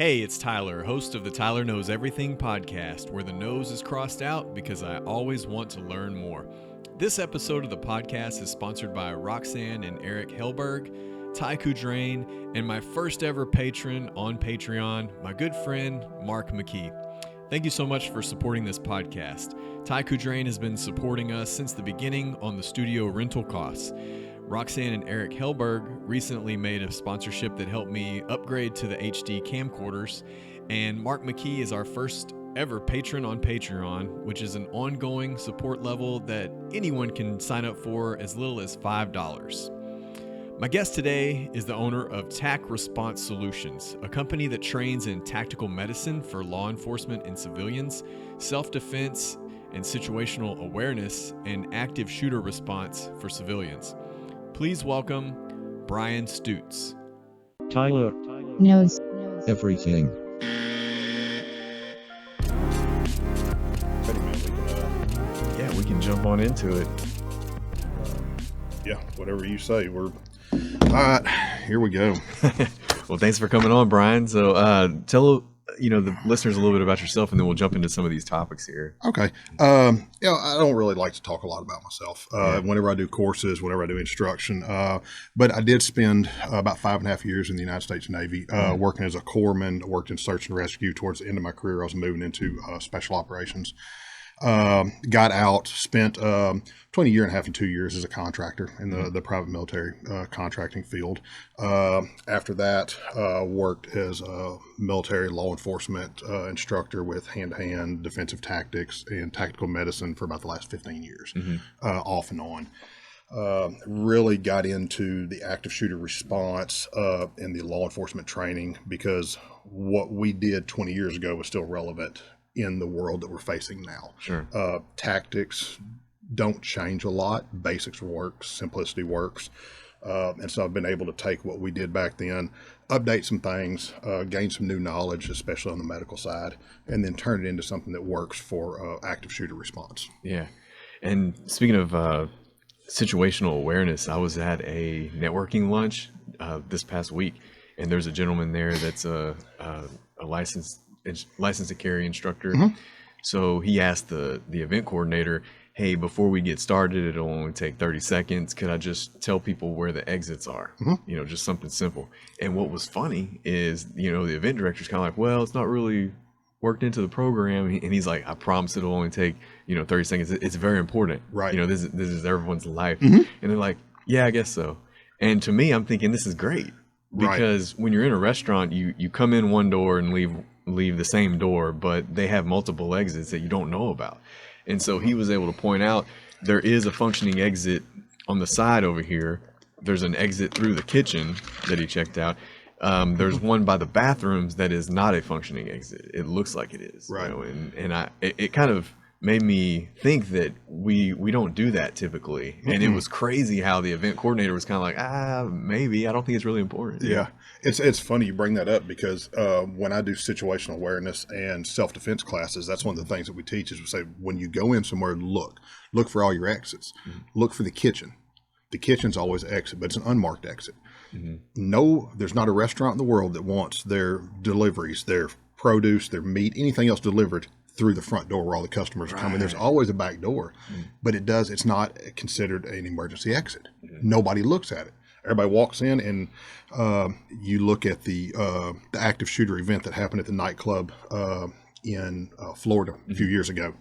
Hey, it's Tyler, host of the Tyler Knows Everything podcast, where the nose is crossed out because I always want to learn more. This episode of the podcast is sponsored by Roxanne and Eric Hellberg, TAC Response, and my first ever patron on Patreon, my good friend, Mark McKee. Thank you so much for supporting this podcast. TAC Response has been supporting us since the beginning on the studio rental costs. Roxanne and Eric Hellberg recently made a sponsorship that helped me upgrade to the HD camcorders, and Mark McKee is our first ever patron on Patreon, which is an ongoing support level that anyone can sign up for as little as $5. My guest today is the owner of TAC Response Solutions, a company that trains in tactical medicine for law enforcement and civilians, self-defense and situational awareness, and active shooter response for civilians. Please welcome Brian Stutes. Tyler knows everything. Yeah, we can jump on into it. Yeah, whatever you say. We're all right. Here we go. Well, thanks for coming on, Brian. So tell the listeners a little bit about yourself, and then we'll jump into some of these topics here. Okay. I don't really like to talk a lot about myself. Whenever I do courses, whenever I do instruction, but I did spend about 5.5 years in the United States Navy, working as a corpsman. Worked in search and rescue. Towards the end of my career, I was moving into special operations. Got out, spent between a year and a half and 2 years as a contractor in the private military contracting field. After that, worked as a military law enforcement instructor with hand-to-hand defensive tactics and tactical medicine for about the last 15 years, off and on. Really got into the active shooter response and the law enforcement training because what we did 20 years ago was still relevant in the world that we're facing now. Sure. Tactics don't change a lot. Basics works, simplicity works. And so I've been able to take what we did back then, update some things, gain some new knowledge, especially on the medical side, and then turn it into something that works for active shooter response. Yeah. And speaking of situational awareness, I was at a networking lunch this past week, and there's a gentleman there that's a licensed to carry instructor. So he asked the event coordinator, hey, before we get started, it'll only take 30 seconds. Could I just tell people where the exits are? Just something simple. And what was funny is, the event director's kind of like, well, it's not really worked into the program. And he's like, I promise it'll only take, 30 seconds. It's very important. Right. This is everyone's life. And they're like, yeah, I guess so. And to me, I'm thinking this is great because when you're in a restaurant, you come in one door and leave the same door, but they have multiple exits that you don't know about. And so he was able to point out there is a functioning exit on the side over here. There's an exit through the kitchen that he checked out. There's one by the bathrooms that is not a functioning exit. It looks like it is. Right. It kind of made me think that we don't do that typically. And it was crazy how the event coordinator was kind of like, maybe, I don't think it's really important. Yeah. It's funny you bring that up because when I do situational awareness and self-defense classes, that's one of the things that we teach is we say, when you go in somewhere, look for all your exits. Look for the kitchen. The kitchen's always an exit, but it's an unmarked exit. No, there's not a restaurant in the world that wants their deliveries, their produce, their meat, anything else delivered through the front door where all the customers are coming. There's always a back door, but it's not considered an emergency exit. Nobody looks at it. Everybody walks in, and you look at the active shooter event that happened at the nightclub in Florida a few years ago.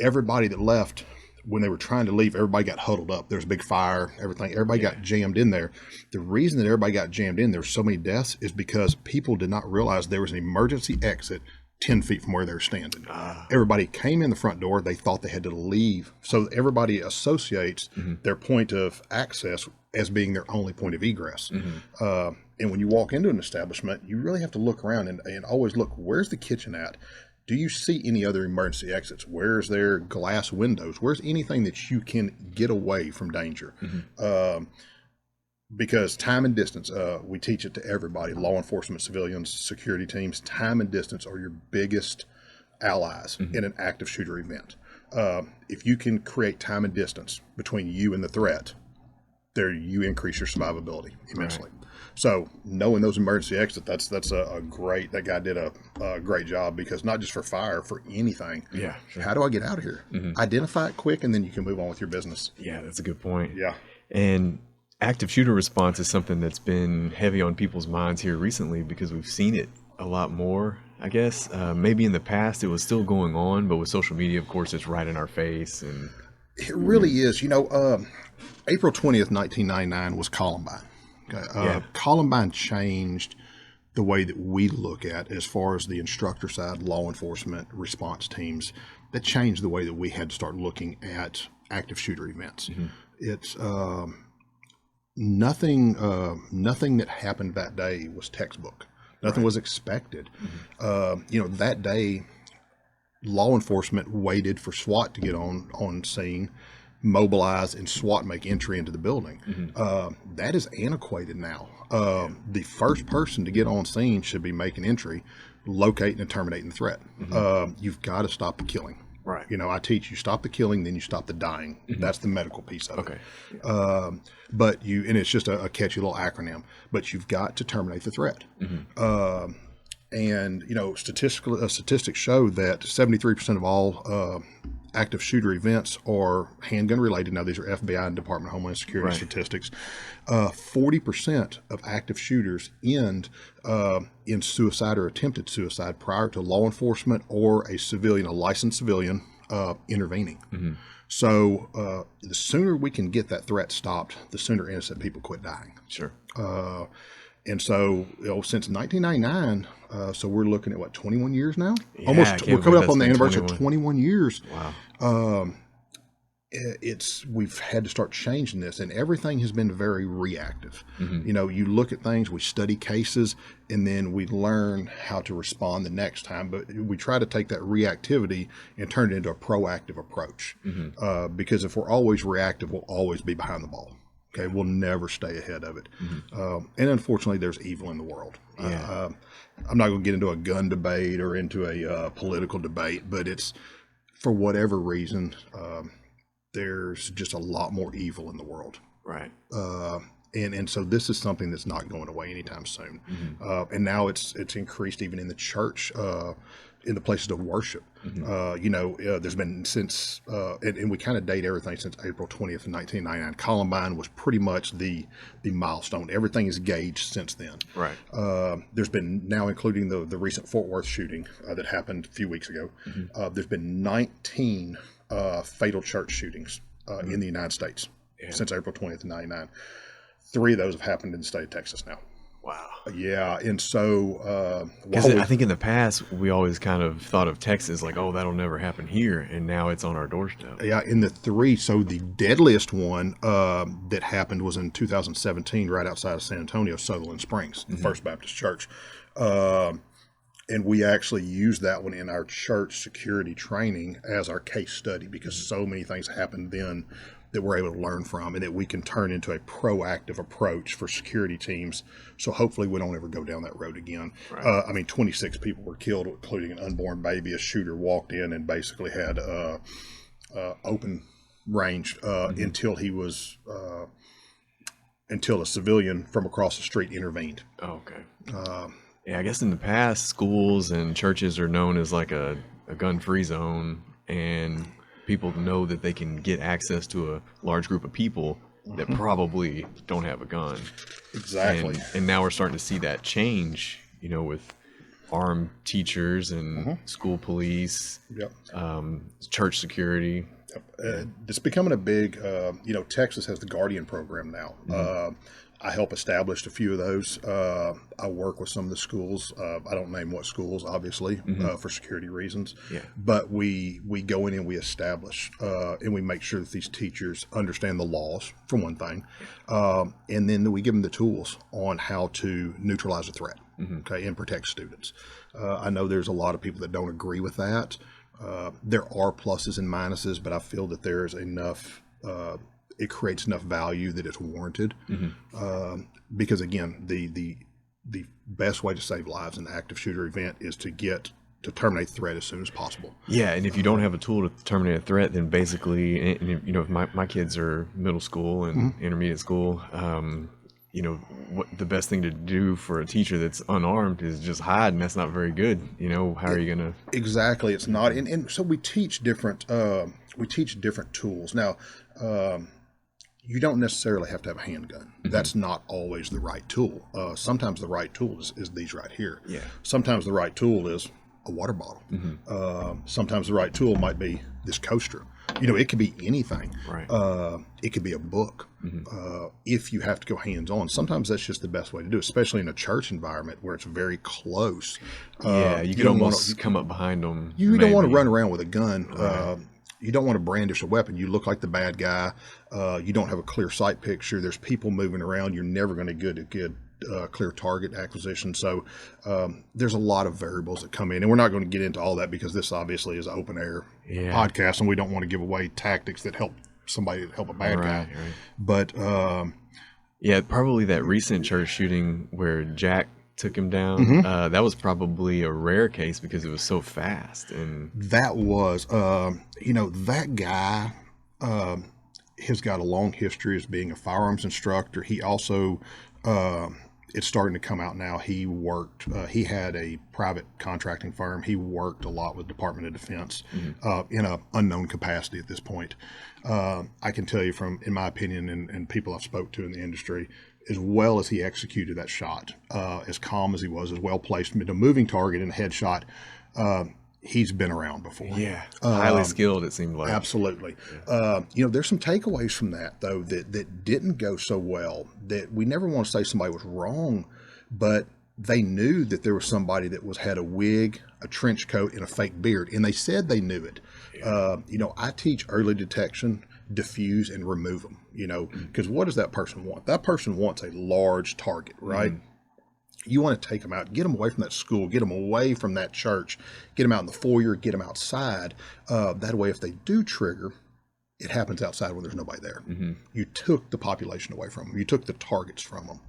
Everybody that left, when they were trying to leave, everybody got huddled up. There was a big fire, everything. Everybody got jammed in there. The reason that everybody got jammed in, there were so many deaths, is because people did not realize there was an emergency exit 10 feet from where they were standing. Everybody came in the front door. They thought they had to leave. So everybody associates their point of access as being their only point of egress. And when you walk into an establishment, you really have to look around and always look, where's the kitchen at? Do you see any other emergency exits? Where's their glass windows? Where's anything that you can get away from danger? Because time and distance, we teach it to everybody, law enforcement, civilians, security teams. Time and distance are your biggest allies in an active shooter event. If you can create time and distance between you and the threat, you increase your survivability immensely. So knowing those emergency exits, that's that guy did a great job, because not just for fire, for anything. Yeah. Sure. How do I get out of here? Identify it quick, and then you can move on with your business. Yeah, that's a good point. Yeah. And active shooter response is something that's been heavy on people's minds here recently, because we've seen it a lot more, I guess. Maybe in the past it was still going on, but with social media, of course, it's right in our face. And it really is. April 20th, 1999 was Columbine. Okay? Columbine changed the way that we look at, as far as the instructor side, law enforcement, response teams. That changed the way that we had to start looking at active shooter events. It's nothing that happened that day was textbook. Nothing was expected. That day, law enforcement waited for SWAT to get on scene, mobilize, and SWAT make entry into the building. That is antiquated now. The first person to get on scene should be making entry, locating and terminating the threat. You've got to stop the killing. Right. I teach you stop the killing, then you stop the dying. That's the medical piece of it. But and it's just a catchy little acronym, but you've got to terminate the threat. And statistics show that 73% of all active shooter events are handgun related. Now, these are FBI and Department of Homeland Security statistics. 40% of active shooters end in suicide or attempted suicide prior to law enforcement or a licensed civilian, intervening. So the sooner we can get that threat stopped, the sooner innocent people quit dying. Sure. And so, since 1999, so we're looking at 21 years now? Yeah, we're coming up on the anniversary 21. of 21 years. Wow. We've had to start changing this, and everything has been very reactive. You look at things, we study cases, and then we learn how to respond the next time. But we try to take that reactivity and turn it into a proactive approach. Because if we're always reactive, we'll always be behind the ball. Okay, we'll never stay ahead of it. And unfortunately, there's evil in the world. I'm not going to get into a gun debate or into a political debate, but it's, for whatever reason, there's just a lot more evil in the world. Right. And so this is something that's not going away anytime soon. And now it's increased even in the church, in the places of worship. There's been since, and we kind of date everything since April 20th, 1999. Columbine was pretty much the milestone. Everything is gauged since then. Right. There's been, now including the recent Fort Worth shooting that happened a few weeks ago, there's been 19 fatal church shootings in the United States since April 20th, 1999. 3 of those have happened in the state of Texas now. Wow. Yeah, and so because I think in the past we always kind of thought of Texas like, oh, that'll never happen here, and now it's on our doorstep. Yeah, in the 3, so the deadliest one that happened was in 2017, right outside of San Antonio, Sutherland Springs, the First Baptist Church, and we actually used that one in our church security training as our case study, because so many things happened then that we're able to learn from, and that we can turn into a proactive approach for security teams. So hopefully we don't ever go down that road again. Right. 26 people were killed, including an unborn baby. A shooter walked in and basically had open range until a civilian from across the street intervened. Oh, okay. Yeah, I guess in the past, schools and churches are known as like a gun-free zone, and people know that they can get access to a large group of people that probably don't have a gun. Exactly. And now we're starting to see that change, with armed teachers and school police, church security. It's becoming a big, Texas has the Guardian program now. I help establish a few of those. I work with some of the schools. I don't name what schools, obviously, for security reasons. Yeah. But we go in and we establish, and we make sure that these teachers understand the laws, for one thing, and then we give them the tools on how to neutralize a threat, and protect students. I know there's a lot of people that don't agree with that. There are pluses and minuses, but I feel that there's enough. It creates enough value that it's warranted, because again, the best way to save lives in an active shooter event is to terminate the threat as soon as possible. Yeah, and if you don't have a tool to terminate a threat, then basically, if my kids are middle school and intermediate school, what the best thing to do for a teacher that's unarmed is just hide, and that's not very good. How are you gonna? Exactly, it's not, and so we teach different tools. Now, you don't necessarily have to have a handgun. That's not always the right tool. Sometimes the right tool is these right here. Yeah. Sometimes the right tool is a water bottle. Sometimes the right tool might be this coaster. It could be anything. Right. It could be a book. If you have to go hands-on, sometimes that's just the best way to do it, especially in a church environment where it's very close. You can almost come up behind them. You don't want to run around with a gun. Right. You don't want to brandish a weapon. You look like the bad guy. You don't have a clear sight picture. There's people moving around. You're never going to get a good clear target acquisition. So there's a lot of variables that come in, and we're not going to get into all that because this obviously is an open air podcast, and we don't want to give away tactics that help somebody help a bad guy. Right. But probably that recent church shooting where Jack took him down. That was probably a rare case because it was so fast. And that was, that guy has got a long history as being a firearms instructor. He also, it's starting to come out now. He worked, he had a private contracting firm. He worked a lot with Department of Defense in an unknown capacity at this point. I can tell you in my opinion, and people I've spoke to in the industry, as well as he executed that shot, as calm as he was, as well placed, a moving target and a headshot, he's been around before. Yeah, highly skilled, it seemed like. Absolutely. Yeah. There's some takeaways from that, though, that didn't go so well, that we never want to say somebody was wrong, but they knew that there was somebody that had a wig, a trench coat, and a fake beard, and they said they knew it. Yeah. I teach early detection, diffuse, and remove them, because what does that person want? That person wants a large target, right? You want to take them out, get them away from that school, get them away from that church, get them out in the foyer, get them outside. That way, if they do trigger, it happens outside when there's nobody there. You took the population away from them. You took the targets from them.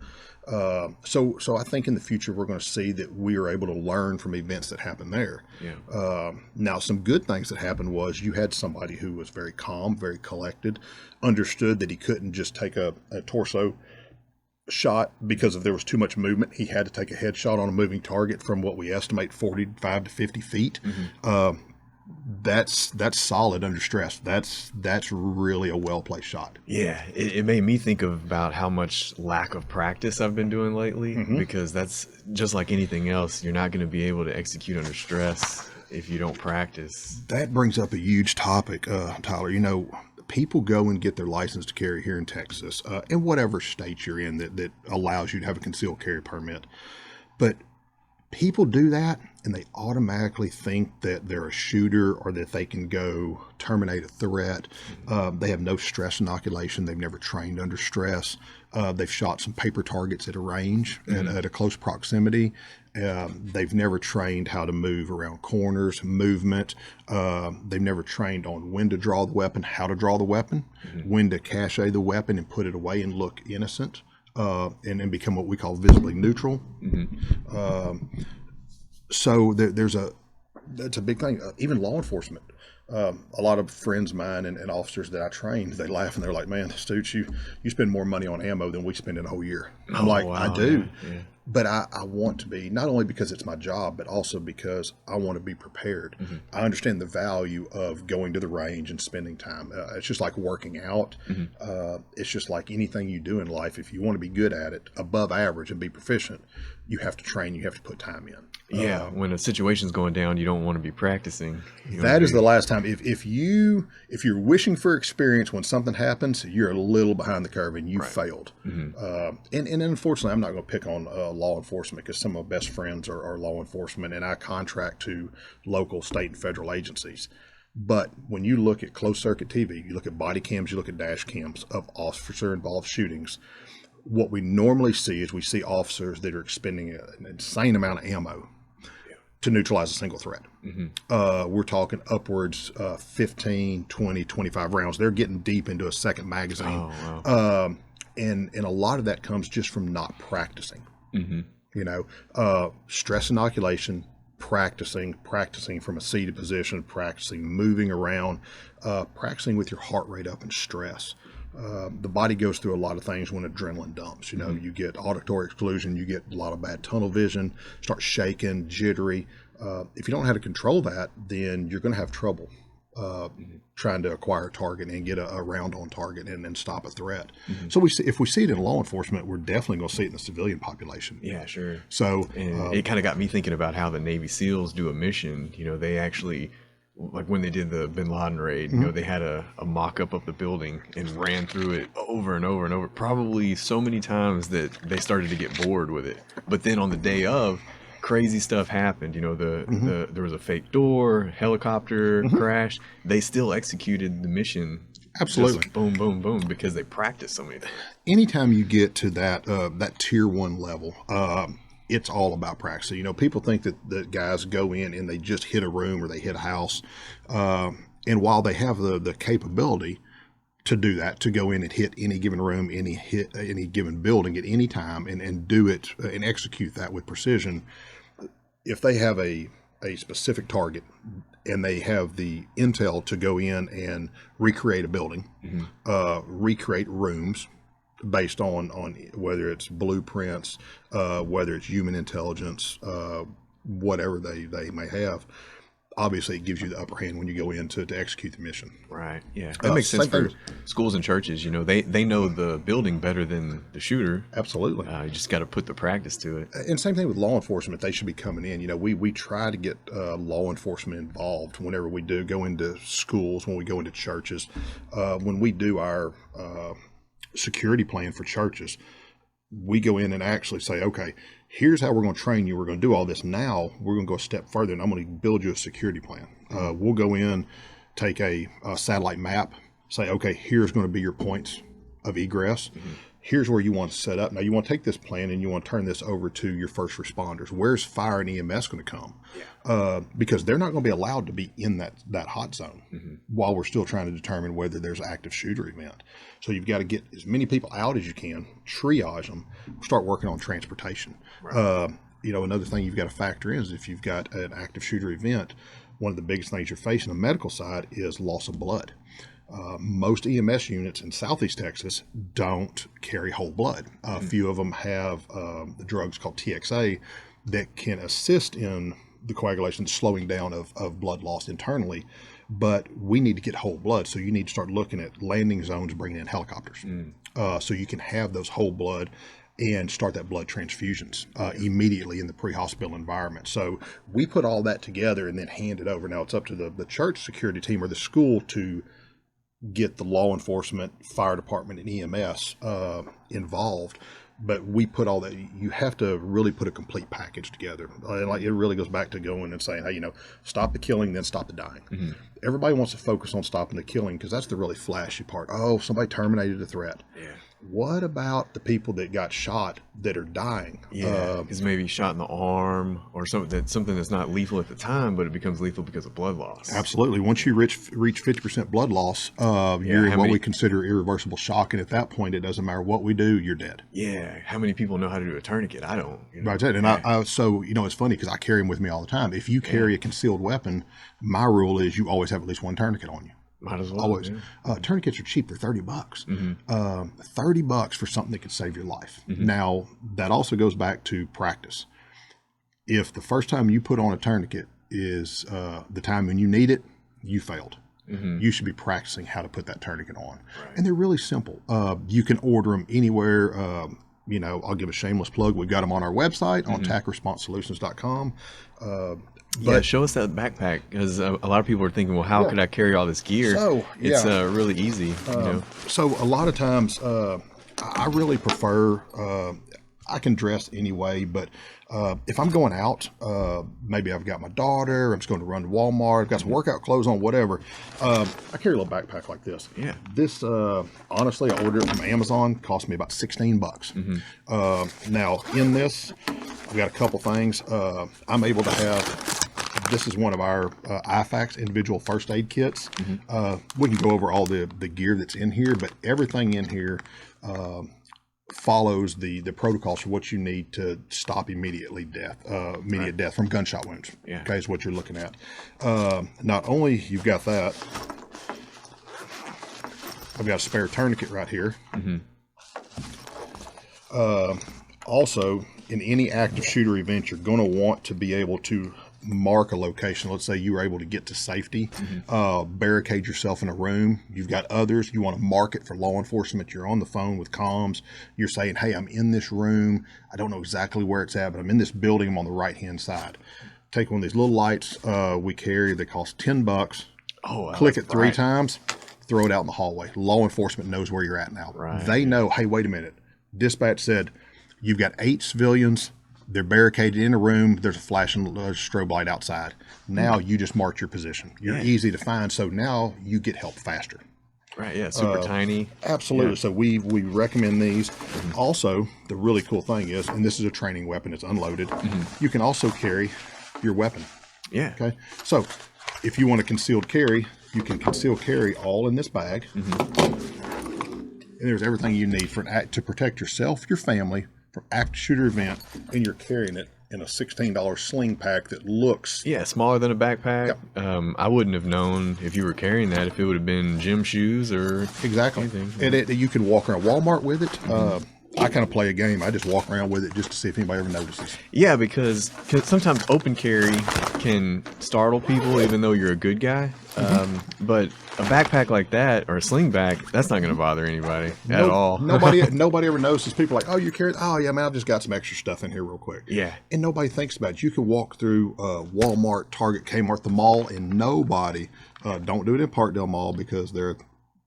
So I think in the future, we're going to see that we are able to learn from events that happen there. Yeah. Now, some good things that happened was you had somebody who was very calm, very collected, understood that he couldn't just take a torso shot because if there was too much movement. He had to take a headshot on a moving target from what we estimate 45 to 50 feet. That's solid under stress. That's really a well-placed shot. Yeah, it made me think about how much lack of practice I've been doing lately, because that's just like anything else. You're not going to be able to execute under stress if you don't practice. That brings up a huge topic, Tyler. People go and get their license to carry here in Texas, in whatever state you're in that allows you to have a concealed carry permit. But people do that and they automatically think that they're a shooter or that they can go terminate a threat. They have no stress inoculation. They've never trained under stress. They've shot some paper targets at a range at a close proximity. They've never trained how to move around corners, movement. They've never trained on when to draw the weapon, how to draw the weapon, when to cache the weapon and put it away and look innocent. And become what we call visibly neutral. So that's a big thing. Even law enforcement. A lot of friends of mine and officers that I trained, they laugh and they're like, "Man, Stutes, you spend more money on ammo than we spend in a whole year." I'm like, wow, I do. Yeah. But I want to be, not only because it's my job, but also because I want to be prepared. I understand the value of going to the range and spending time. It's just like working out. It's just like anything you do in life. If you want to be good at it, above average, and be proficient, you have to train, you have to put time in. Yeah, when a situation's going down, you don't want to be practicing. That is the last time. If you're wishing for experience when something happens, you're a little behind the curve and you failed. And unfortunately, I'm not going to pick on law enforcement because some of my best friends are law enforcement, and I contract to local, state, and federal agencies. But when you look at closed circuit TV, you look at body cams, you look at dash cams of officer-involved shootings, what we normally see is we see officers that are expending an insane amount of ammo to neutralize a single threat. We're talking upwards 15, 20, 25 rounds. They're getting deep into a second magazine. And a lot of that comes just from not practicing. Stress inoculation, practicing from a seated position, practicing moving around, practicing with your heart rate up and stress. the body goes through a lot of things when adrenaline dumps. You know, you get auditory exclusion, you get a lot of bad tunnel vision, start shaking, jittery. If you don't know how to control that, then you're going to have trouble trying to acquire a target and get a round on target and then stop a threat. So if we see it in law enforcement, we're definitely going to see it in the civilian population. Yeah, sure. So and it kind of got me thinking about how the Navy SEALs do a mission. You know, they actually, like when they did the Bin Laden raid, you know, they had a mock-up of the building and ran through it over and over and over, probably so many times that they started to get bored with it. But then on the day of, crazy stuff happened. You know, there was a fake door, helicopter crash. They still executed the mission. Absolutely. Just boom, boom, boom, because they practiced so many things. Anytime you get to that tier 1 level, it's all about practice. You know, people think that guys go in and they just hit a room or they hit a house. And while they have the capability to do that, to go in and hit any given room, any given building at any time and do it and execute that with precision, if they have a specific target and they have the intel to go in and recreate a building, recreate rooms based on whether it's blueprints, whether it's human intelligence, whatever they may have, obviously it gives you the upper hand when you go in to execute the mission. Right. Yeah. That makes sense for schools and churches. You know, they know the building better than the shooter. Absolutely. You just got to put the practice to it. And same thing with law enforcement. They should be coming in. You know, we try to get law enforcement involved whenever we do go into schools, when we go into churches, when we do our security plan for churches. We go in and actually say, okay, here's how we're going to train you. We're going to do all this. Now we're going to go a step further and I'm going to build you a security plan. We'll go in, take a satellite map, say, okay, here's going to be your points of egress. Here's where you want to set up. Now you want to take this plan and you want to turn this over to your first responders. Where's fire and EMS going to come? Because they're not going to be allowed to be in that hot zone while we're still trying to determine whether there's an active shooter event. So you've got to get as many people out as you can, triage them, start working on transportation. Right. You know, another thing you've got to factor in is if you've got an active shooter event, one of the biggest things you're facing on the medical side is loss of blood. Most EMS units in Southeast Texas don't carry whole blood. A few of them have the drugs called TXA that can assist in the coagulation, slowing down of blood loss internally. But we need to get whole blood, so you need to start looking at landing zones, bringing in helicopters, so you can have those whole blood and start that blood transfusions immediately in the pre-hospital environment. So we put all that together and then hand it over. Now it's up to the church security team or the school to get the law enforcement, fire department, and EMS involved. But we put all that. You have to really put a complete package together. Like it really goes back to going and saying, hey, you know, stop the killing, then stop the dying. Everybody wants to focus on stopping the killing because that's the really flashy part. Oh, somebody terminated a threat. Yeah. What about the people that got shot that are dying? Yeah, because maybe shot in the arm or something that's not lethal at the time, but it becomes lethal because of blood loss. Absolutely. Once you reach 50% blood loss, you're in what we consider irreversible shock, and at that point, it doesn't matter what we do, you're dead. Yeah. How many people know how to do a tourniquet? I don't. You know? Right. And so you know, it's funny because I carry them with me all the time. If you carry a concealed weapon, my rule is you always have at least one tourniquet on you. Might as well. Always. Yeah. Tourniquets are cheap. They're $30. $30 for something that could save your life. Now, that also goes back to practice. If the first time you put on a tourniquet is the time when you need it, you failed. You should be practicing how to put that tourniquet on. Right. And they're really simple. You can order them anywhere. You know, I'll give a shameless plug. We've got them on our website on TACResponseSolutions.com. Yeah, show us that backpack because a lot of people are thinking, well, how could I carry all this gear? So, it's really easy. You know? So a lot of times I really prefer, I can dress anyway, but if I'm going out, maybe I've got my daughter, I'm just going to run to Walmart, I've got some workout clothes on, whatever. I carry a little backpack like this. Yeah. This, honestly, I ordered it from Amazon, cost me about $16. Now in this, I've got a couple things. I'm able to have, this is one of our IFACs, individual first aid kits. We can go over all the gear that's in here, but everything in here follows the protocols for what you need to stop immediate death from gunshot wounds. Okay, is what you're looking at. Not only you've got that, I've got a spare tourniquet right here. Mm-hmm. Also, in any active shooter event, you're going to want to be able to mark a location. Let's say you were able to get to safety, barricade yourself in a room. You've got others. You want to mark it for law enforcement. You're on the phone with comms. You're saying, hey, I'm in this room. I don't know exactly where it's at, but I'm in this building. I'm on the right-hand side. Take one of these little lights we carry. They cost $10. Click it 3 times. Throw it out in the hallway. Law enforcement knows where you're at now. Right. They know, hey, wait a minute. Dispatch said, you've got 8 civilians. They're barricaded in a room. There's a flashing strobe light outside. Now you just marked your position. You're easy to find. So now you get help faster. Right. Yeah. Super tiny. Absolutely. Yeah. So we recommend these. Also, the really cool thing is, and this is a training weapon. It's unloaded. You can also carry your weapon. Yeah. Okay. So if you want a concealed carry, you can conceal carry all in this bag. And there's everything you need to protect yourself, your family, from active shooter event, and you're carrying it in a $16 sling pack that looks smaller than a backpack. Yep. I wouldn't have known if you were carrying that if it would have been gym shoes or exactly anything. And you can walk around Walmart with it. I kind of play a game. I just walk around with it just to see if anybody ever notices. Yeah, because sometimes open carry can startle people even though you're a good guy. But a backpack like that or a sling bag, that's not going to bother anybody at all. nobody ever notices. People are like, oh, you're carrying, oh yeah, man, I've just got some extra stuff in here real quick. Yeah. And nobody thinks about it. You can walk through Walmart, Target, Kmart, the mall, and nobody, don't do it in Parkdale Mall because they're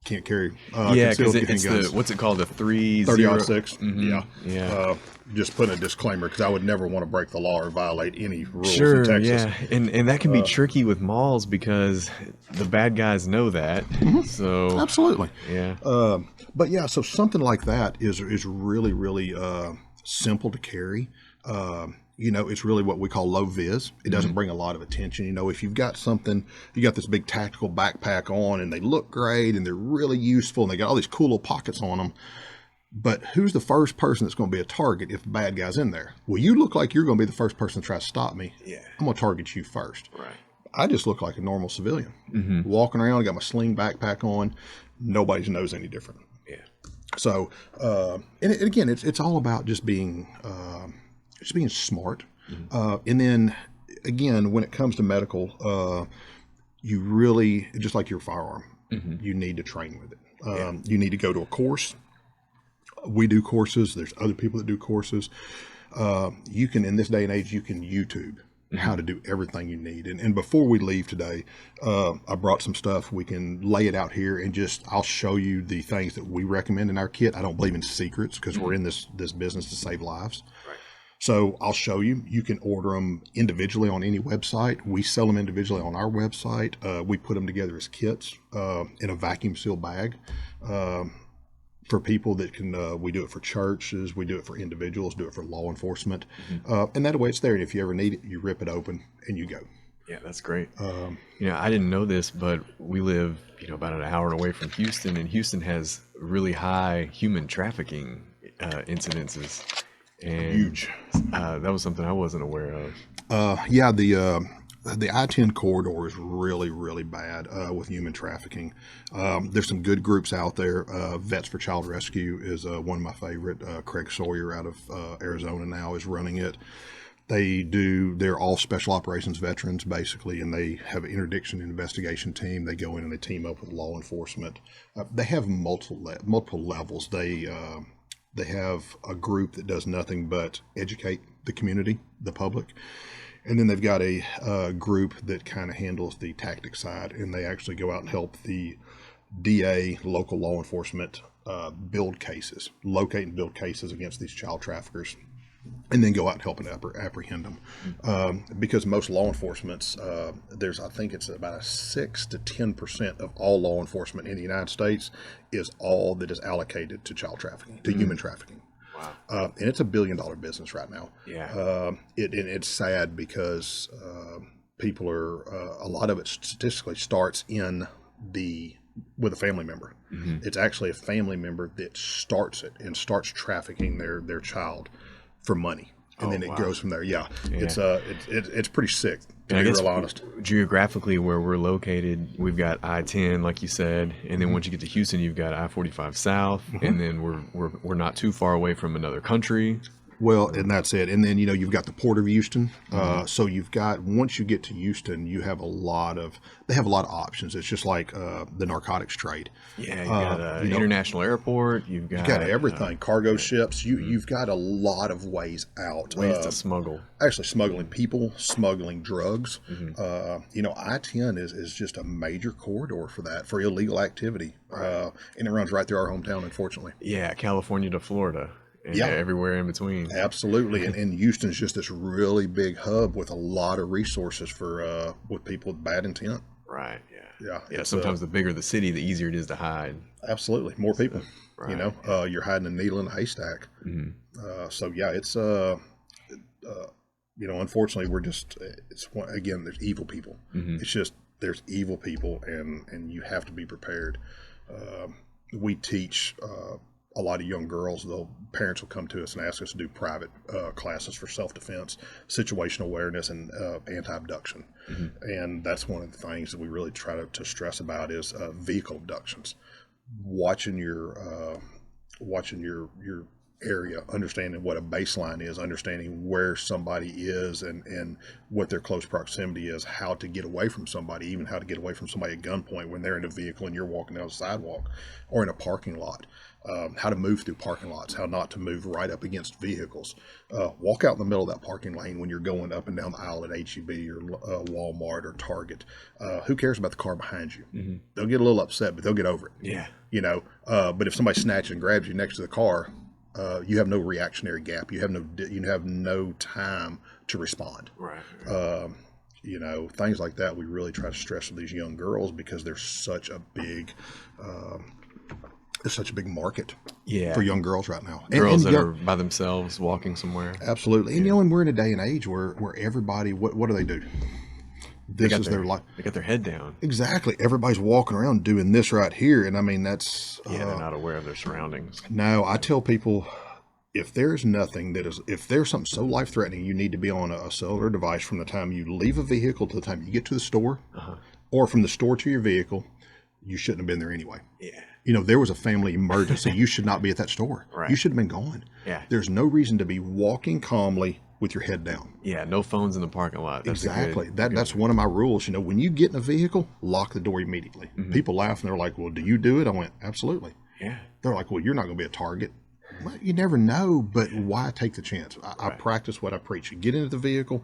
can't carry because it's the what's it called, the 30-06. Yeah. Just putting a disclaimer because I would never want to break the law or violate any rules Sure, in Texas. yeah, and that can be tricky with malls because the bad guys know that. So Absolutely. yeah, but yeah, so something like that is really really simple to carry. It's really what we call low vis. It doesn't bring a lot of attention. If you've got something, you got this big tactical backpack on and they look great and they're really useful and they got all these cool little pockets on them. But who's the first person that's going to be a target if the bad guy's in there? Well, you look like you're going to be the first person to try to stop me. Yeah. I'm going to target you first. right. I just look like a normal civilian. Walking around, I got my sling backpack on. Nobody knows any different. Yeah. So, and again, it's all about just being smart. And then again, when it comes to medical, you really, just like your firearm, you need to train with it. You need to go to a course. We do courses. There's other people that do courses. You can, in this day and age, you can YouTube how to do everything you need. And before we leave today, I brought some stuff. We can lay it out here and I'll show you the things that we recommend in our kit. I don't believe in secrets because we're in this business to save lives. Right. So I'll show you. You can order them individually on any website. We sell them individually on our website. We put them together as kits in a vacuum sealed bag. For people that can, we do it for churches, we do it for individuals, do it for law enforcement. And that way it's there. And if you ever need it, you rip it open and you go. Yeah, that's great. I didn't know this, but we live, about an hour away from Houston, and Houston has really high human trafficking incidences. And Huge. That was something I wasn't aware of. The I-10 corridor is really, really bad with human trafficking. There's some good groups out there. Vets for Child Rescue is one of my favorite. Craig Sawyer out of Arizona now is running it. They're all special operations veterans basically, and they have an interdiction and investigation team. They go in and they team up with law enforcement. They have multiple levels. They have a group that does nothing but educate the community, the public. And then they've got a group that kind of handles the tactic side, and they actually go out and help the DA, local law enforcement, build cases, locate and build cases against these child traffickers, and then go out and help and apprehend them. Because most law enforcements, I think it's about 6 to 10% of all law enforcement in the United States is all that is allocated to child trafficking, to human trafficking. Wow. And it's $1 billion business right now. Yeah. It's sad because people are, a lot of it statistically starts with a family member. It's actually a family member that starts it and starts trafficking their child for money. and then it wow. goes from there. Yeah. Yeah. It's pretty sick, to And I be guess real honest. geographically where we're located, we've got I-10, like you said, and then once you get to Houston, you've got I-45 South, and then we're not too far away from another country. Well, and that's it. And then, you've got the Port of Houston. So you've got, once you get to Houston, they have a lot of options. It's just like the narcotics trade. Yeah, you've got an international airport. You've got everything, cargo ships. You've got a lot of ways out. Ways to smuggle. Actually, smuggling people, smuggling drugs. I-10 is just a major corridor for that, for illegal activity. And it runs right through our hometown, unfortunately. Yeah, California to Florida. And Yeah. everywhere in between. Absolutely. And Houston's just this really big hub with a lot of resources for with people with bad intent. Right. Yeah. Yeah. Sometimes the bigger the city, the easier it is to hide. Absolutely. More people. Right. You're hiding a needle in a haystack. So yeah, it's unfortunately again, there's evil people. It's just, there's evil people, and you have to be prepared. We teach a lot of young girls, parents will come to us and ask us to do private classes for self-defense, situational awareness, and anti-abduction. And that's one of the things that we really try to stress about is vehicle abductions. Watching your area, understanding what a baseline is, understanding where somebody is and what their close proximity is, how to get away from somebody, even how to get away from somebody at gunpoint when they're in a vehicle and you're walking down the sidewalk or in a parking lot, how to move through parking lots, how not to move right up against vehicles, walk out in the middle of that parking lane when you're going up and down the aisle at H-E-B or Walmart or Target. Who cares about the car behind you? They'll get a little upset, but they'll get over it. Yeah. But if somebody snatches and grabs you next to the car, you have no reactionary gap. You have no time to respond. Right. Things like that. We really try to stress with these young girls because there's such a big market for young girls right now. Girls that are by themselves walking somewhere. Absolutely. And we're in a day and age where everybody, what do? This is their life. They got their head down. Exactly. Everybody's walking around doing this right here. And I mean, that's... they're not aware of their surroundings. No, I tell people, if there's something so life-threatening, you need to be on a cellular device from the time you leave a vehicle to the time you get to the store, or from the store to your vehicle, you shouldn't have been there anyway. Yeah. There was a family emergency. You should not be at that store. Right. You should have been gone. Yeah. There's no reason to be walking calmly with your head down. Yeah, no phones in the parking lot. That's exactly. That's one of my rules. When you get in a vehicle, lock the door immediately. People laugh and they're like, well, do you do it? I went, absolutely. Yeah. They're like, well, you're not going to be a target. Well, you never know, but why take the chance? I practice what I preach. You get into the vehicle.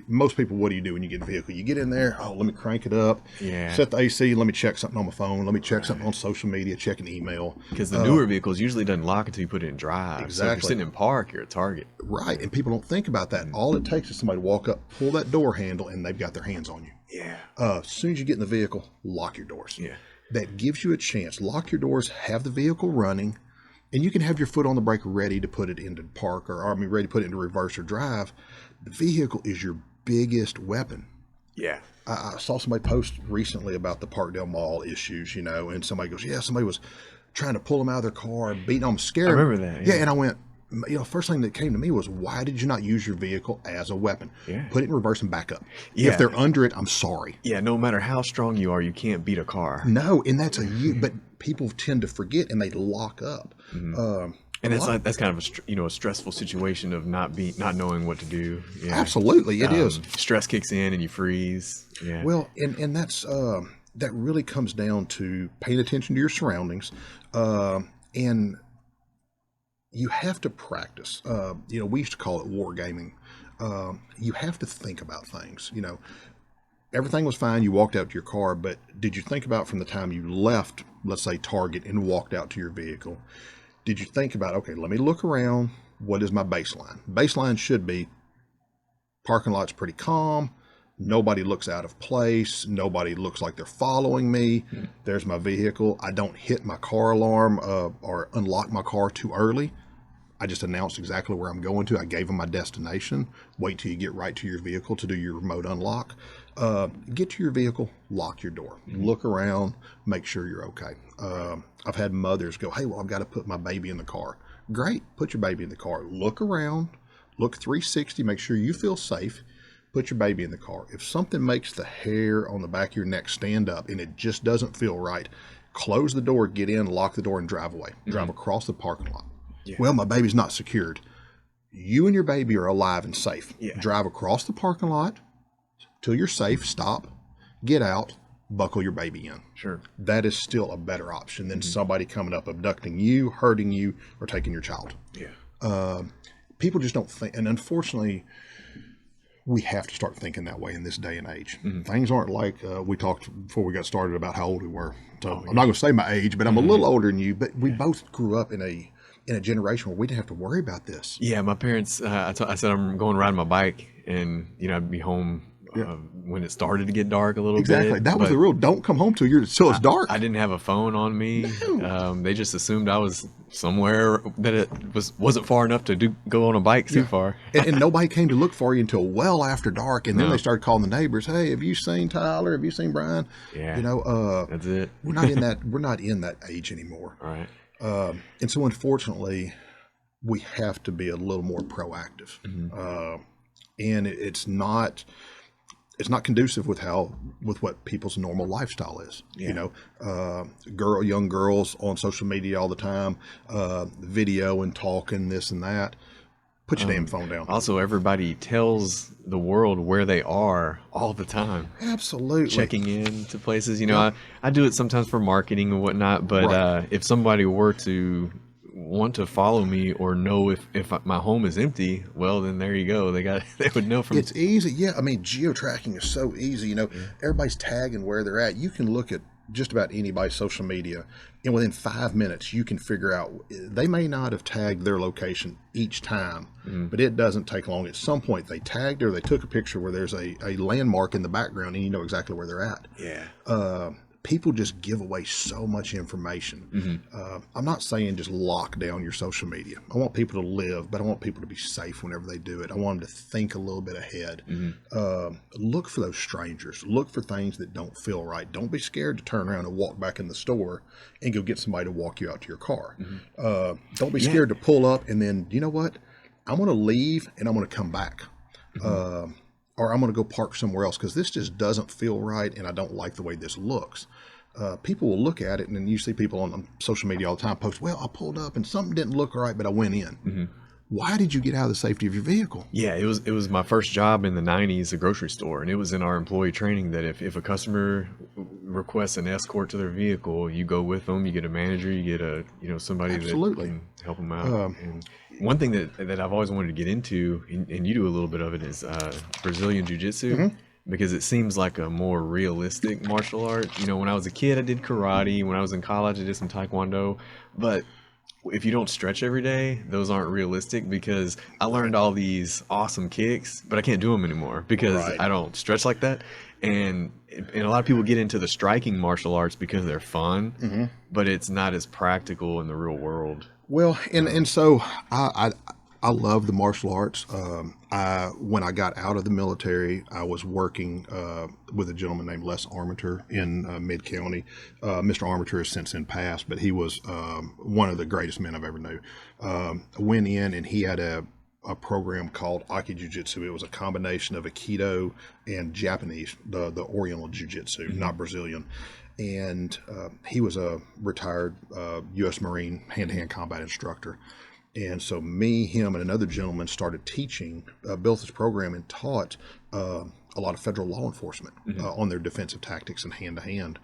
Most people, what do you do when you get in the vehicle? You get in there, let me crank it up, set the AC, let me check something on my phone, let me check something on social media, check an email. Because the newer vehicles usually doesn't lock until you put it in drive. Exactly. So if you're sitting in park, you're a target. Right, and people don't think about that. All it takes is somebody to walk up, pull that door handle, and they've got their hands on you. Yeah. As soon as you get in the vehicle, lock your doors. Yeah. That gives you a chance. Lock your doors, have the vehicle running, and you can have your foot on the brake ready to put it into park ready to put it into reverse or drive. The vehicle is your biggest weapon. Yeah. I saw somebody post recently about the Parkdale Mall issues, and somebody goes, somebody was trying to pull them out of their car, beating them, scaring them. I remember that. Yeah, and I went, first thing that came to me was, why did you not use your vehicle as a weapon? Yeah. Put it in reverse and back up. Yeah. If they're under it, I'm sorry. Yeah, no matter how strong you are, you can't beat a car. No, and that's but people tend to forget and they lock up. And that's kind of a stressful situation of not knowing what to do. Yeah. Absolutely, it is. Stress kicks in and you freeze. Yeah. Well, and that's that really comes down to paying attention to your surroundings, and you have to practice. We used to call it wargaming. You have to think about things. Everything was fine. You walked out to your car, but did you think about from the time you left, let's say Target, and walked out to your vehicle? Did you think about, okay, let me look around. What is my baseline? Baseline should be parking lot's pretty calm. Nobody looks out of place. Nobody looks like they're following me. There's my vehicle. I don't hit my car alarm or unlock my car too early. I just announced exactly where I'm going to. I gave them my destination. Wait till you get right to your vehicle to do your remote unlock. Get to your vehicle, lock your door. Look around, make sure you're okay. I've had mothers go, hey, well, I've got to put my baby in the car. Great, put your baby in the car. Look around, Look 360, make sure you feel safe. Put your baby in the car. If something makes the hair on the back of your neck stand up and it just doesn't feel right, close the door, get in, lock the door, and drive away. Drive across the parking lot. Yeah. Well, my baby's not secured. You and your baby are alive and safe. Yeah. Drive across the parking lot till you're safe, stop, get out, buckle your baby in. Sure. That is still a better option than somebody coming up, abducting you, hurting you, or taking your child. Yeah. People just don't think, and unfortunately, we have to start thinking that way in this day and age. Things aren't like we talked before we got started about how old we were. So I'm not going to say my age, but I'm a little older than you. But we both grew up in a generation where we didn't have to worry about this. Yeah, my parents. I said I'm going riding my bike, and I'd be home when it started to get dark a little bit. Exactly. That was the rule. Don't come home till it's dark. I didn't have a phone on me. No. They just assumed I was somewhere that it wasn't far enough to go on a bike too far. and nobody came to look for you until well after dark. And then they started calling the neighbors. Hey, have you seen Tyler? Have you seen Brian? Yeah. That's it. We're not in that age anymore. All right. And so unfortunately, we have to be a little more proactive. And it's not conducive with what people's normal lifestyle is. Yeah. Young girls on social media all the time, video and talking this and that. Put your damn phone down. Also, everybody tells the world where they are all the time. Absolutely. Checking in to places. I do it sometimes for marketing and whatnot, but if somebody were to want to follow me or know if my home is empty, well, then there you go. They would know from. It's easy. Yeah. I mean, geotracking is so easy. Everybody's tagging where they're at. You can look at just about anybody's social media, and within 5 minutes, you can figure out they may not have tagged their location each time, but it doesn't take long. At some point, they tagged or they took a picture where there's a landmark in the background, and you know exactly where they're at. Yeah. People just give away so much information. I'm not saying just lock down your social media. I want people to live, but I want people to be safe whenever they do it. I want them to think a little bit ahead. Look for those strangers. Look for things that don't feel right. Don't be scared to turn around and walk back in the store and go get somebody to walk you out to your car. Don't be scared to pull up and then, you know what? I'm going to leave and I'm going to come back. Or I'm going to go park somewhere else because this just doesn't feel right and I don't like the way this looks. People will look at it, and then you see people on social media all the time post, well, I pulled up and something didn't look right, but I went in. Why did you get out of the safety of your vehicle? Yeah, it was my first job in the 90s, a grocery store, and it was in our employee training that if a customer requests an escort to their vehicle, you go with them, you get a manager, you get somebody that can help them out. And one thing that I've always wanted to get into, and you do a little bit of it, is Brazilian Jiu-Jitsu, because it seems like a more realistic martial art. When I was a kid, I did karate. When I was in college, I did some taekwondo. But if you don't stretch every day, those aren't realistic, because I learned all these awesome kicks, but I can't do them anymore because I don't stretch like that. And a lot of people get into the striking martial arts because they're fun, but it's not as practical in the real world. Well, and so I love the martial arts. When I got out of the military, I was working with a gentleman named Les Armature in Mid-County. Mr. Armature has since then passed, but he was one of the greatest men I've ever knew. I went in and he had a program called Aki Jiu-Jitsu. It was a combination of Aikido and Japanese, the Oriental Jiu-Jitsu, not Brazilian. And he was a retired U.S. Marine hand-to-hand combat instructor. And so me, him, and another gentleman started teaching, built this program and taught a lot of federal law enforcement on their defensive tactics and hand-to-hand.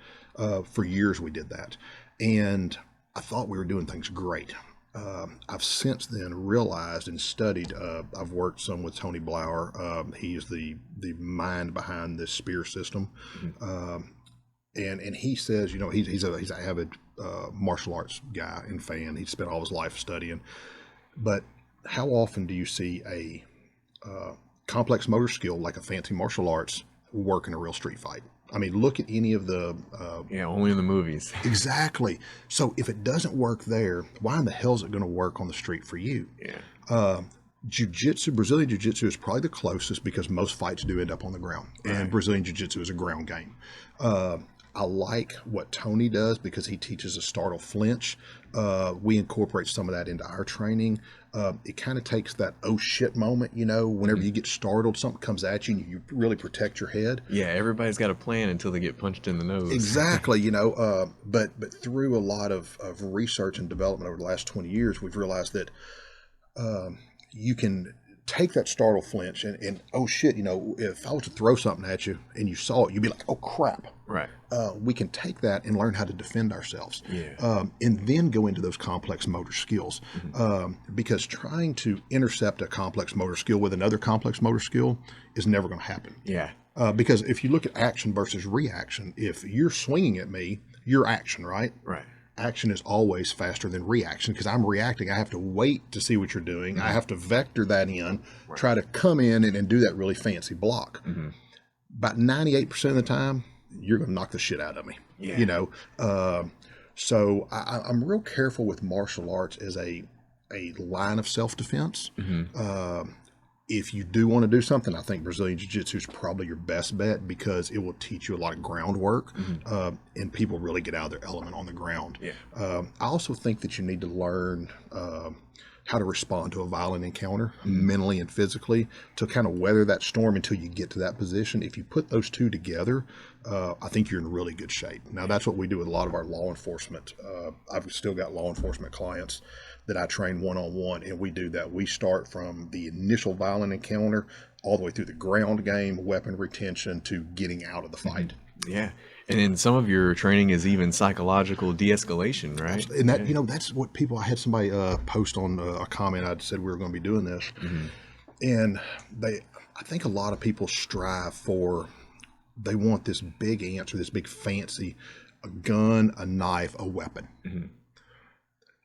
For years we did that. And I thought we were doing things great. I've since then realized and studied, I've worked some with Tony Blauer. He is the mind behind this spear system. And he says, he's an avid martial arts guy and fan. He spent all his life studying. But how often do you see a complex motor skill like a fancy martial arts work in a real street fight? I mean, look at any of the... only in the movies. Exactly. So if it doesn't work there, why in the hell is it going to work on the street for you? Yeah. Jiu-Jitsu, Brazilian Jiu-Jitsu is probably the closest because most fights do end up on the ground. And Brazilian Jiu-Jitsu is a ground game. I like what Tony does because he teaches a startle flinch. We incorporate some of that into our training. It kind of takes that oh shit moment, whenever you get startled, something comes at you and you really protect your head. Yeah, everybody's got a plan until they get punched in the nose. Exactly, but through a lot of research and development over the last 20 years, we've realized that you can take that startle flinch and oh shit, if I was to throw something at you and you saw it, you'd be like, oh crap. Right. We can take that and learn how to defend ourselves. Yeah. And then go into those complex motor skills. Because trying to intercept a complex motor skill with another complex motor skill is never going to happen. Yeah. Because if you look at action versus reaction, if you're swinging at me, you're action, right? Right. Action is always faster than reaction because I'm reacting. I have to wait to see what you're doing. I have to vector that in, try to come in and do that really fancy block. About 98% of the time, you're going to knock the shit out of me. Yeah. So I'm real careful with martial arts as a line of self-defense. If you do want to do something, I think Brazilian Jiu-Jitsu is probably your best bet because it will teach you a lot of groundwork, and people really get out of their element on the ground. Yeah. I also think that you need to learn how to respond to a violent encounter mentally and physically to kind of weather that storm until you get to that position. If you put those two together, I think you're in really good shape. Now, that's what we do with a lot of our law enforcement. I've still got law enforcement clients that I train one-on-one, and we do that. We start from the initial violent encounter all the way through the ground game, weapon retention, to getting out of the fight. Yeah. And then some of your training is even psychological de-escalation, right? And that, that's what people, I had somebody post on a comment. I said we were going to be doing this. And I think a lot of people strive for, they want this big answer, this big fancy, a gun, a knife, a weapon.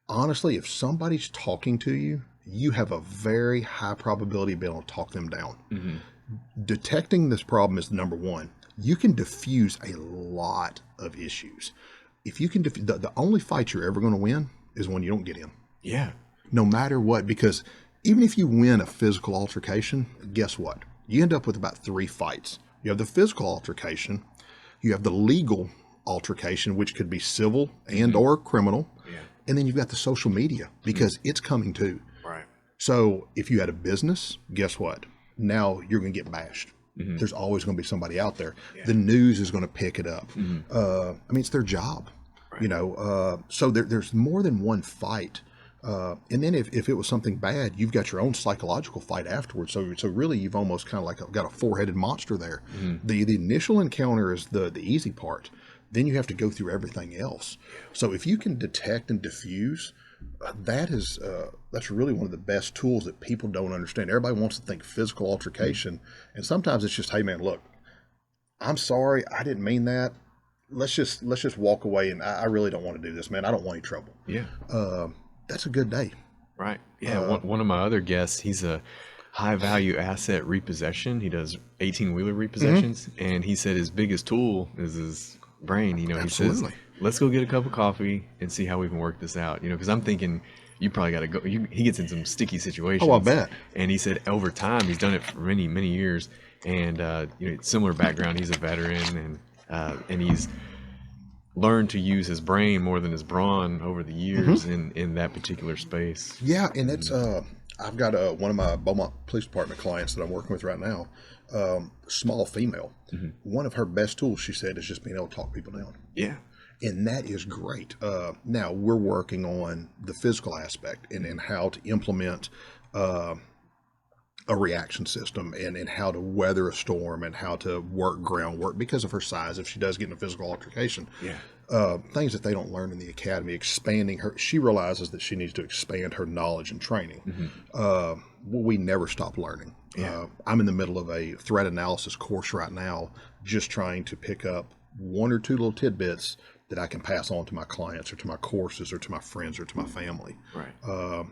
Honestly, if somebody's talking to you, you have a very high probability of being able to talk them down. Detecting this problem is number one. You can diffuse a lot of issues. If you can, the only fight you're ever going to win is when you don't get in. Yeah. No matter what, because even if you win a physical altercation, guess what? You end up with about 3 fights. You have the physical altercation, you have the legal altercation, which could be civil and or criminal. Yeah. And then you've got the social media because it's coming too. Right. So if you had a business, guess what? Now you're going to get bashed. There's always going to be somebody out there. Yeah. The news is going to pick it up. It's their job, right. So there's more than one fight. And then if it was something bad, you've got your own psychological fight afterwards. So really you've almost kind of like got a 4-headed monster there. The initial encounter is the easy part. Then you have to go through everything else. So if you can detect and diffuse, that's really one of the best tools that people don't understand. Everybody wants to think physical altercation, and sometimes it's just, hey man, look, I'm sorry, I didn't mean that. Let's just walk away, and I really don't want to do this, man. I don't want any trouble. Yeah. That's a good day. Right. Yeah. One of my other guests, he's a high value asset repossession. He does 18-wheeler repossessions, and he said his biggest tool is his brain. He says, let's go get a cup of coffee and see how we can work this out. Because I'm thinking you probably got to go. He gets in some sticky situations. Oh, I bet. And he said over time he's done it for many, many years, and similar background. He's a veteran, and he's learned to use his brain more than his brawn over the years in that particular space. Yeah, and it's I've got one of my Beaumont Police Department clients that I'm working with right now. Small female. One of her best tools, she said, is just being able to talk people down. Yeah. And that is great. Now we're working on the physical aspect and how to implement a reaction system and how to weather a storm and how to work groundwork because of her size. If she does get in a physical altercation, things that they don't learn in the academy, expanding her, she realizes that she needs to expand her knowledge and training. We never stop learning. I'm in the middle of a threat analysis course right now, just trying to pick up 1 or 2 little tidbits that I can pass on to my clients or to my courses or to my friends or to my family. Right.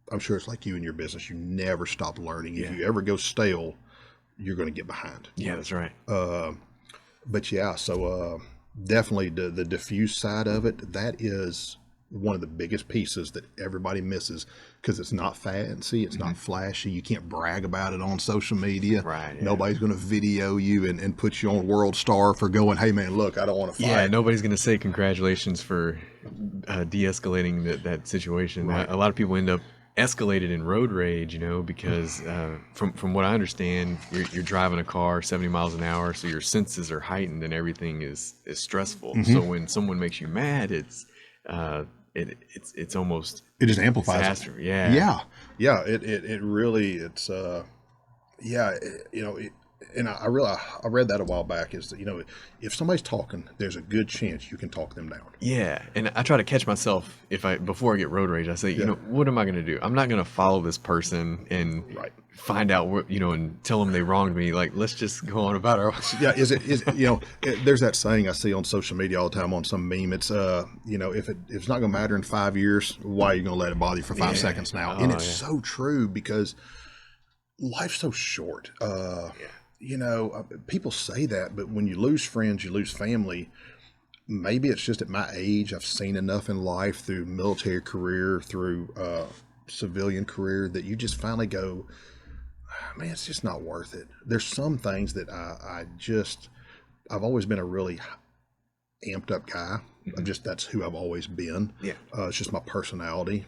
I'm sure it's like you in your business. You never stop learning. If you ever go stale, you're going to get behind. Yeah, that's right. But yeah, so definitely the diffuse side of it, that is one of the biggest pieces that everybody misses because it's not fancy, it's not flashy. You can't brag about it on social media. Right. Yeah. Nobody's going to video you and put you on World Star for going, hey man, look, I don't want to fight. Yeah, nobody's going to say congratulations for de-escalating that situation. Right. A lot of people end up escalated in road rage, you know, because from what I understand, you're driving a car 70 miles an hour, so your senses are heightened and everything is stressful. So when someone makes you mad, it's almost, it just amplifies disaster. it. Yeah. It really, and I read that a while back, is that, you know, if somebody's talking, there's a good chance you can talk them down. Yeah, and I try to catch myself before I get road rage. I say, you know, what am I going to do? I'm not going to follow this person and find out what, you know, and tell them they wronged me. Like, let's just go on about our. Yeah, there's that saying I see on social media all the time on some meme. It's you know, if it's not going to matter in 5 years, why are you going to let it bother you for 5 seconds now? And it's so true, because life's so short. You know, people say that, but when you lose friends, you lose family. Maybe it's just at my age, I've seen enough in life through military career, through civilian career, that you just finally go, man, it's just not worth it. There's some things that I've always been a really amped up guy. That's who I've always been. Yeah. It's just my personality.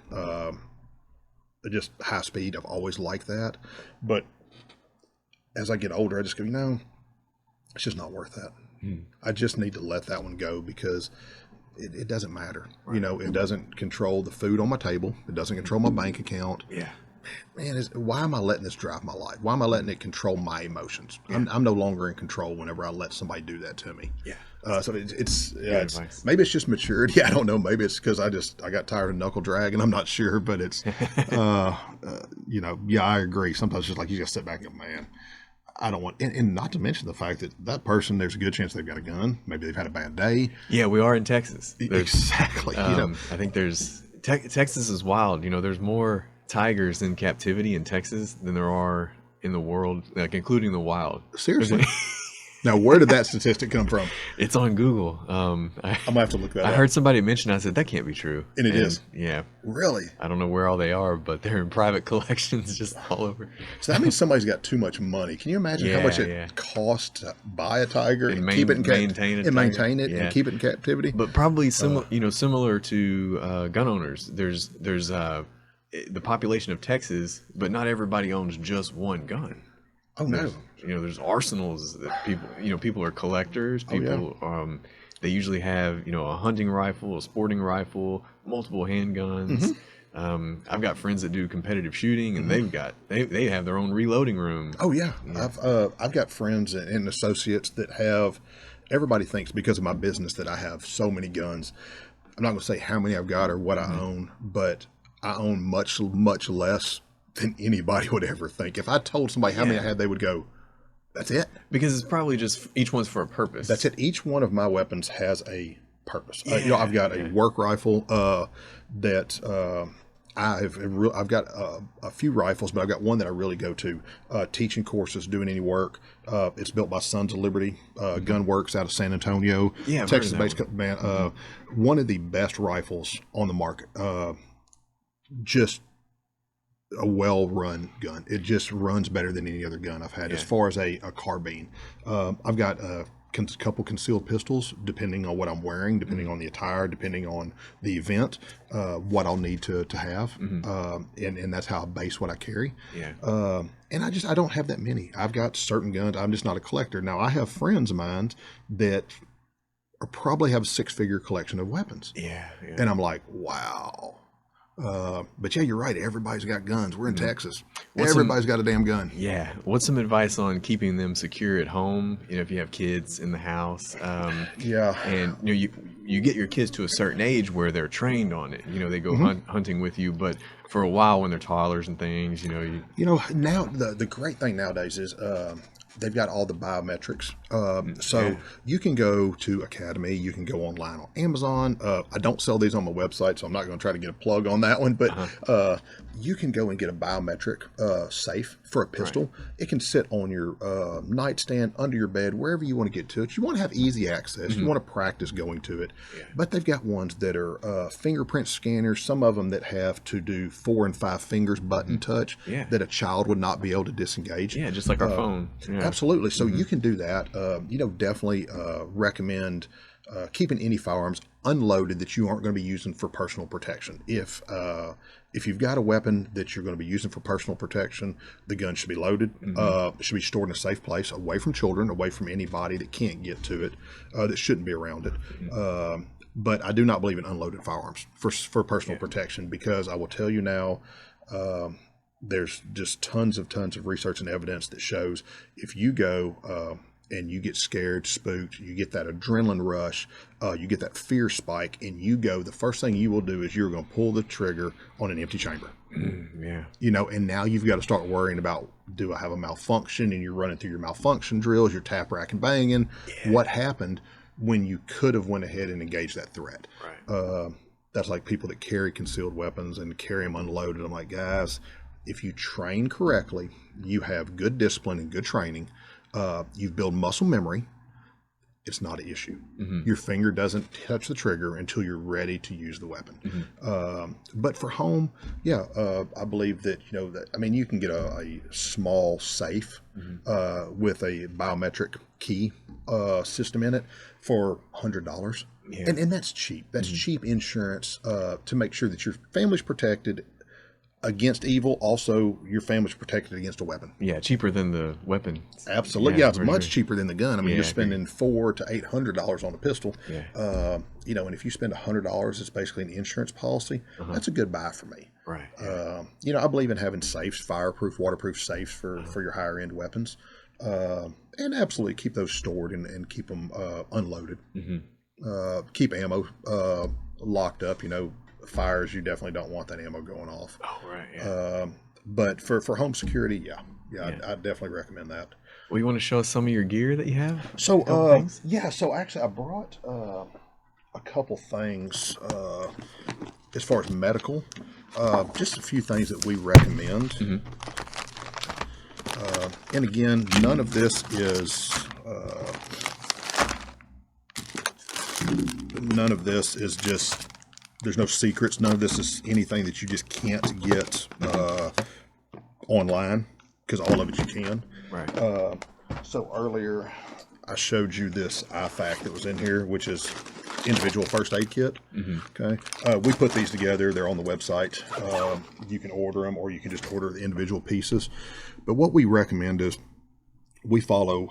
Just high speed, I've always liked that. But as I get older, I just go, you know, it's just not worth that. I just need to let that one go, because it doesn't matter. Right. You know, it doesn't control the food on my table. It doesn't control my bank account. Yeah. Man, why am I letting this drive my life? Why am I letting it control my emotions? Yeah. I'm no longer in control whenever I let somebody do that to me. Yeah. So it's maybe it's just maturity. I don't know. Maybe it's because I got tired of knuckle dragging. I'm not sure, but it's, you know, yeah, I agree. Sometimes it's just like you just sit back and go, man, I don't want, and not to mention the fact that person, there's a good chance they've got a gun. Maybe they've had a bad day. Yeah, we are in Texas. Exactly. You know, I think Texas is wild. You know, there's more tigers in captivity in Texas than there are in the world, like including the wild. Seriously. Now, where did that statistic come from? It's on Google. I'm gonna have to look that up. I heard somebody mention. I said that can't be true, and it is. Yeah. Really? I don't know where all they are, but they're in private collections just all over. So that means somebody's got too much money. Can you imagine how much it costs to buy a tiger and keep it in maintain it and keep it in captivity? But probably similar to gun owners. There's the population of Texas, but not everybody owns just one gun. Oh no. You know, there's arsenals that people are collectors. People, they usually have, you know, a hunting rifle, a sporting rifle, multiple handguns. I've got friends that do competitive shooting, and they have their own reloading room. Oh yeah. I've got friends and associates that have. Everybody thinks because of my business that I have so many guns. I'm not going to say how many I've got or what I own, but I own much less than anybody would ever think. If I told somebody how many I had, they would go, that's it. Because it's probably just each one's for a purpose. That's it. Each one of my weapons has a purpose. You know, I've got a work rifle that I've got a few rifles, but I've got one that I really go to teaching courses, doing any work. It's built by Sons of Liberty Gun Works out of San Antonio, Texas-based man. One of the best rifles on the market. Just a well-run gun. It just runs better than any other gun I've had. As far as a carbine, I've got a couple concealed pistols, depending on what I'm wearing, depending on the attire, depending on the event, what I'll need to have, and that's how I base what I carry. And I don't have that many. I've got certain guns. I'm just not a collector. Now I have friends of mine that probably have a 6-figure collection of weapons. And I'm like, wow. But yeah, you're right. Everybody's got guns. We're in Texas. Everybody's got a damn gun. Yeah. What's some advice on keeping them secure at home? You know, if you have kids in the house. And you know, you get your kids to a certain age where they're trained on it. You know, they go hunting with you, but for a while when they're toddlers and things, you know. Now the great thing nowadays is they've got all the biometrics. So you can go to Academy, you can go online on Amazon. I don't sell these on my website, so I'm not going to try to get a plug on that one, but you can go and get a biometric safe for a pistol. It can sit on your nightstand, under your bed, wherever you want to get to it. You want to have easy access. You want to practice going to it. But they've got ones that are fingerprint scanners, some of them that have to do 4 and 5 fingers button touch that a child would not be able to disengage. Yeah, just like our phone. Absolutely. So you can do that. Definitely recommend keeping any firearms unloaded that you aren't going to be using for personal protection. If you've got a weapon that you're going to be using for personal protection, the gun should be loaded. It should be stored in a safe place, away from children, away from anybody that can't get to it, that shouldn't be around it. But I do not believe in unloaded firearms for personal protection, because I will tell you now, there's just tons of research and evidence that shows if you go and you get scared, spooked, you get that adrenaline rush, you get that fear spike, and you go, the first thing you will do is you're going to pull the trigger on an empty chamber. And now you've got to start worrying about, do I have a malfunction? And you're running through your malfunction drills, your tap, rack, and banging. What happened when you could have went ahead and engaged that threat? That's like people that carry concealed weapons and carry them unloaded. I'm like, guys, if you train correctly, you have good discipline and good training, you've built muscle memory, it's not an issue. Your finger doesn't touch the trigger until you're ready to use the weapon. But for home, I believe that, you can get a small safe with a biometric key system in it for $100. And that's cheap. That's cheap insurance to make sure that your family's protected against evil. Also, your family's protected against a weapon. Cheaper than the weapon. Absolutely. It's much cheaper than the gun. You're spending $400 to $800 on a pistol. And if you spend $100, it's basically an insurance policy. That's a good buy for me. I believe in having safes, fireproof, waterproof safes for your higher end weapons. And absolutely keep those stored and keep them unloaded. Keep ammo locked up. Fires, you definitely don't want that ammo going off. But for home security, I definitely recommend that. Well, you want to show us some of your gear that you have? So so actually I brought a couple things as far as medical, just a few things that we recommend. And again, none of this is just, there's no secrets. None of this is anything that you just can't get online, because all of it you can. So earlier I showed you this IFAC that was in here, which is individual first aid kit. We put these together. They're on the website. You can order them, or you can just order the individual pieces. But what we recommend is we follow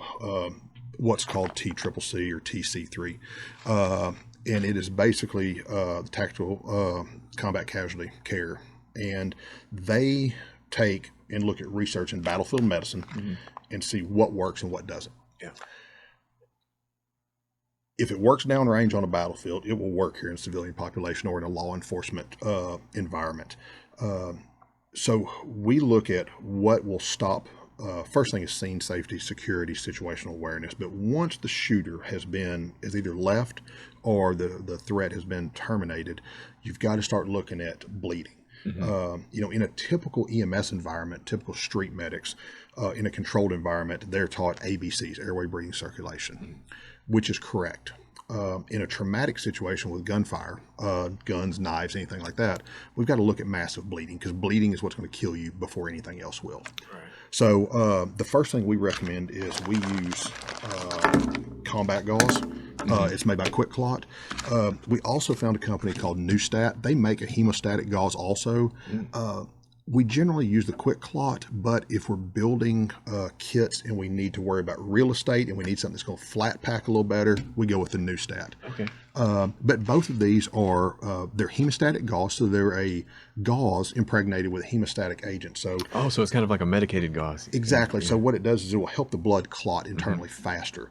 what's called TCCC or TC3. And it is basically tactical combat casualty care. And they take and look at research in battlefield medicine and see what works and what doesn't. If it works downrange on a battlefield, it will work here in civilian population or in a law enforcement environment. So we look at what will stop. First thing is scene safety, security, situational awareness. But once the shooter has either left or the threat has been terminated, you've got to start looking at bleeding. In a typical EMS environment, typical street medics, in a controlled environment, they're taught ABCs, airway, breathing, circulation, which is correct. In a traumatic situation with gunfire, guns, knives, anything like that, we've got to look at massive bleeding, because bleeding is what's going to kill you before anything else will. So the first thing we recommend is we use combat gauze. It's made by Quick Clot. We also found a company called Newstat. They make a hemostatic gauze also. We generally use the Quick Clot, but if we're building kits and we need to worry about real estate and we need something that's going to flat pack a little better, we go with the Newstat. But both of these are they're hemostatic gauze, so they're a gauze impregnated with a hemostatic agent. So so it's kind of like a medicated gauze. exactly. So what it does is it will help the blood clot internally faster.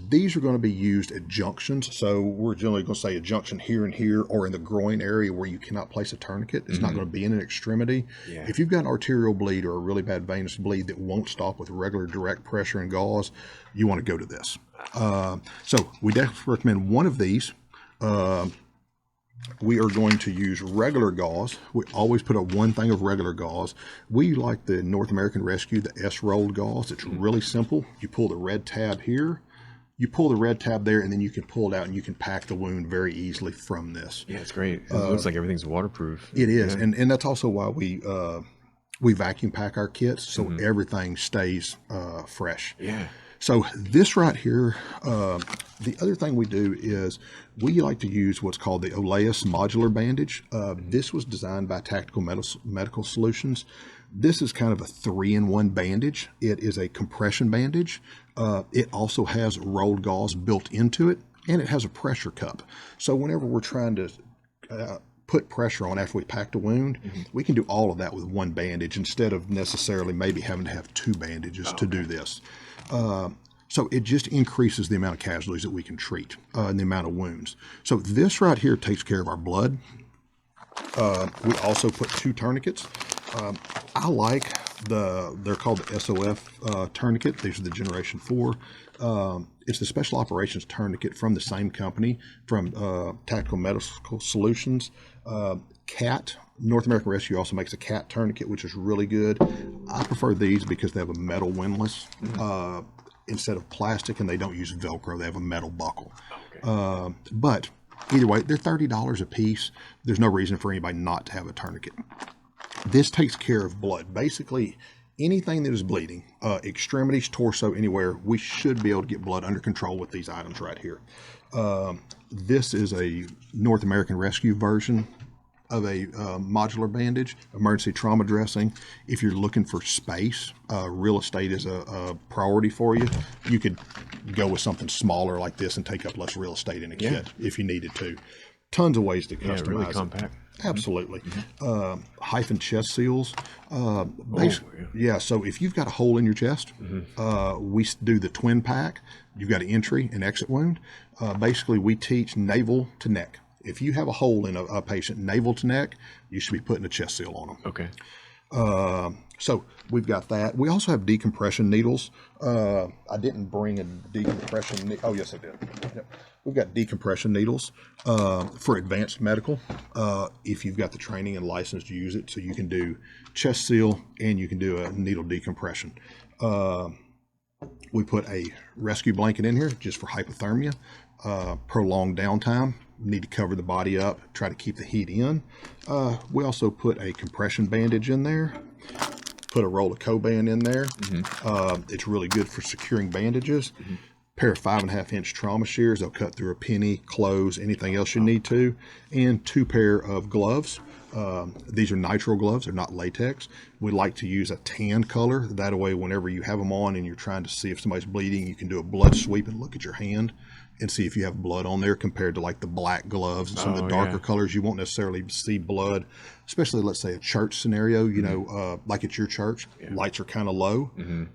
These are going to be used at junctions. So we're generally going to say a junction here and here, or in the groin area where you cannot place a tourniquet. It's not going to be in an extremity. Yeah. If you've got an arterial bleed or a really bad venous bleed that won't stop with regular direct pressure and gauze, you want to go to this. So we definitely recommend one of these. We are going to use regular gauze. We always put up one thing of regular gauze. We like the North American Rescue, the S-rolled gauze. It's really simple. You pull the red tab here, you pull the red tab there, and then you can pull it out and you can pack the wound very easily from this. Yeah, it's great. It looks like everything's waterproof. It is, and that's also why we vacuum pack our kits so everything stays fresh. Yeah. So this right here, the other thing we do is we like to use what's called the Oleus modular bandage. This was designed by Tactical Medical Solutions. This is kind of a 3-in-1 bandage. It is a compression bandage. It also has rolled gauze built into it, and it has a pressure cup. So whenever we're trying to put pressure on after we packed a wound, we can do all of that with one bandage instead of necessarily maybe having to have two bandages to do this. So it just increases the amount of casualties that we can treat and the amount of wounds. So this right here takes care of our blood. We also put 2 tourniquets. I like they're called the SOF tourniquet. These are the Generation 4. It's the Special Operations tourniquet from the same company, from Tactical Medical Solutions. CAT, North American Rescue, also makes a CAT tourniquet, which is really good. I prefer these because they have a metal windlass instead of plastic, and they don't use Velcro. They have a metal buckle. But either way, they're $30 a piece. There's no reason for anybody not to have a tourniquet. This takes care of blood. Basically, anything that is bleeding, extremities, torso, anywhere, we should be able to get blood under control with these items right here. This is a North American Rescue version of a modular bandage, emergency trauma dressing. If you're looking for space, real estate is a priority for you. You could go with something smaller like this and take up less real estate in a kit if you needed to. Tons of ways to customize really compact. Absolutely. Hyphen chest seals. So if you've got a hole in your chest, we do the twin pack. You've got an entry and exit wound. Basically, we teach navel to neck. If you have a hole in a patient, navel to neck, you should be putting a chest seal on them. Okay. So we've got that. We also have decompression needles. I didn't bring a decompression. Oh, yes, I did. Yep. We've got decompression needles for advanced medical. If you've got the training and license to use it, so you can do chest seal and you can do a needle decompression. We put a rescue blanket in here just for hypothermia, prolonged downtime. Need to cover the body up, try to keep the heat in. We also put a compression bandage in there, put a roll of Coban in there. It's really good for securing bandages. Pair of 5.5-inch trauma shears. They'll cut through a penny, clothes, anything else you need to. And 2 pair of gloves. These are nitrile gloves. They're not latex. We like to use a tan color. That way, whenever you have them on and you're trying to see if somebody's bleeding, you can do a blood sweep and look at your hand and see if you have blood on there, compared to like the black gloves and some of the darker colors. You won't necessarily see blood, especially let's say a church scenario, you know, like at your church, lights are kind of low,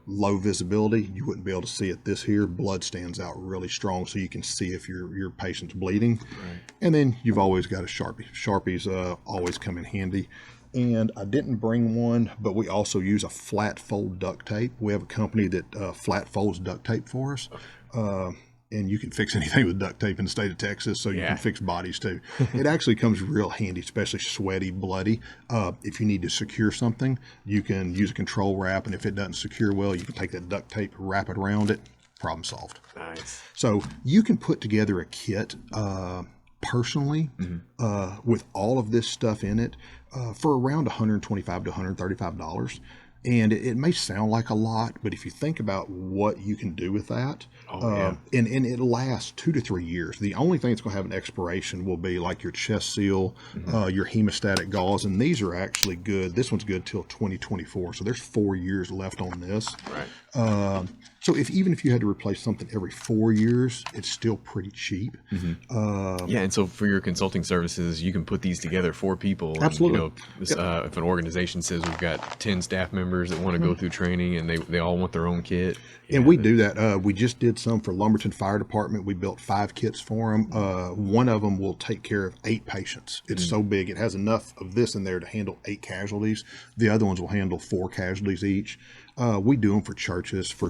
low visibility. You wouldn't be able to see it. This here, blood stands out really strong, so you can see if your patient's bleeding. And then you've always got a Sharpie. Sharpies always come in handy. And I didn't bring one, but we also use a flat fold duct tape. We have a company that flat folds duct tape for us. And you can fix anything with duct tape in the state of Texas, so you can fix bodies too. It actually comes real handy, especially sweaty, bloody. If you need to secure something, you can use a control wrap, and if it doesn't secure well, you can take that duct tape, wrap it around it, problem solved. Nice. So you can put together a kit personally with all of this stuff in it for around $125 to $135. And it may sound like a lot, but if you think about what you can do with that, and it lasts 2 to 3 years. The only thing that's going to have an expiration will be like your chest seal, your hemostatic gauze, and these are actually good. This one's good till 2024, so there's 4 years left on this. Right. So even if you had to replace something every 4 years, it's still pretty cheap. Yeah, and so for your consulting services, you can put these together for people. Absolutely. And, if an organization says we've got 10 staff members that want to go through training and they all want their own kit. And we do that. We just did some for Lumberton Fire Department. We built 5 kits for them. One of them will take care of 8 patients. It's so big. It has enough of this in there to handle 8 casualties. The other ones will handle 4 casualties each. We do them for churches, for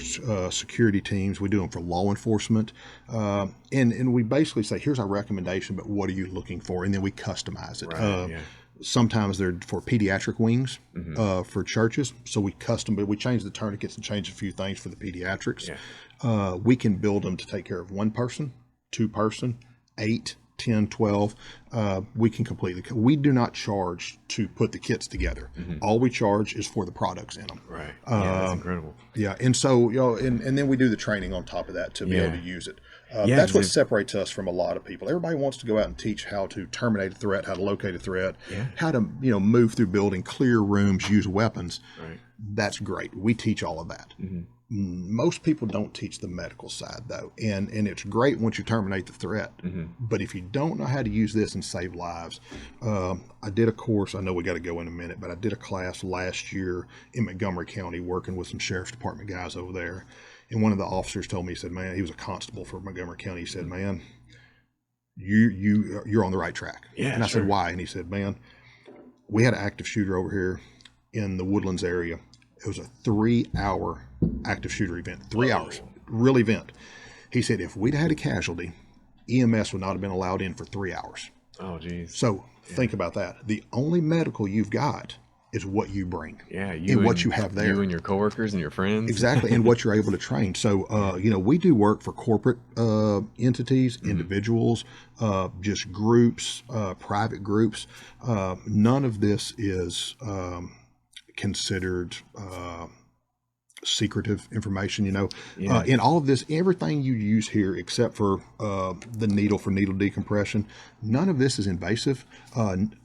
security teams. We do them for law enforcement. And we basically say, here's our recommendation, but what are you looking for? And then we customize it. Right, Sometimes they're for pediatric wings for churches. So we change the tourniquets and change a few things for the pediatrics. Yeah. We can build them to take care of 1 person, 2 person, 8, 10, 12. We can we do not charge to put the kits together. All we charge is for the products in them. Right. Yeah, that's incredible. Yeah. And so, and then we do the training on top of that to be able to use it. That's what separates us from a lot of people. Everybody wants to go out and teach how to terminate a threat, how to locate a threat, how to, move through building, clear rooms, use weapons. Right. That's great. We teach all of that. Most people don't teach the medical side though. And it's great once you terminate the threat, but if you don't know how to use this and save lives, I did a course, I know we got to go in a minute, but I did a class last year in Montgomery County working with some sheriff's department guys over there. And one of the officers told me, he said, man, he was a constable for Montgomery County. He said, man, you're on the right track. Yeah, and I said, why? And he said, man, we had an active shooter over here in the Woodlands area. It was a 3-hour active shooter event, 3 hours, real event. He said, if we'd had a casualty, EMS would not have been allowed in for 3 hours. Oh, geez. So think about that. The only medical you've got is what you bring. Yeah, and what you have there. You and your coworkers and your friends. Exactly, and what you're able to train. So, we do work for corporate entities, individuals, just groups, private groups. None of this is considered secretive information, in all of this, everything you use here except for the needle for needle decompression, none of this is invasive.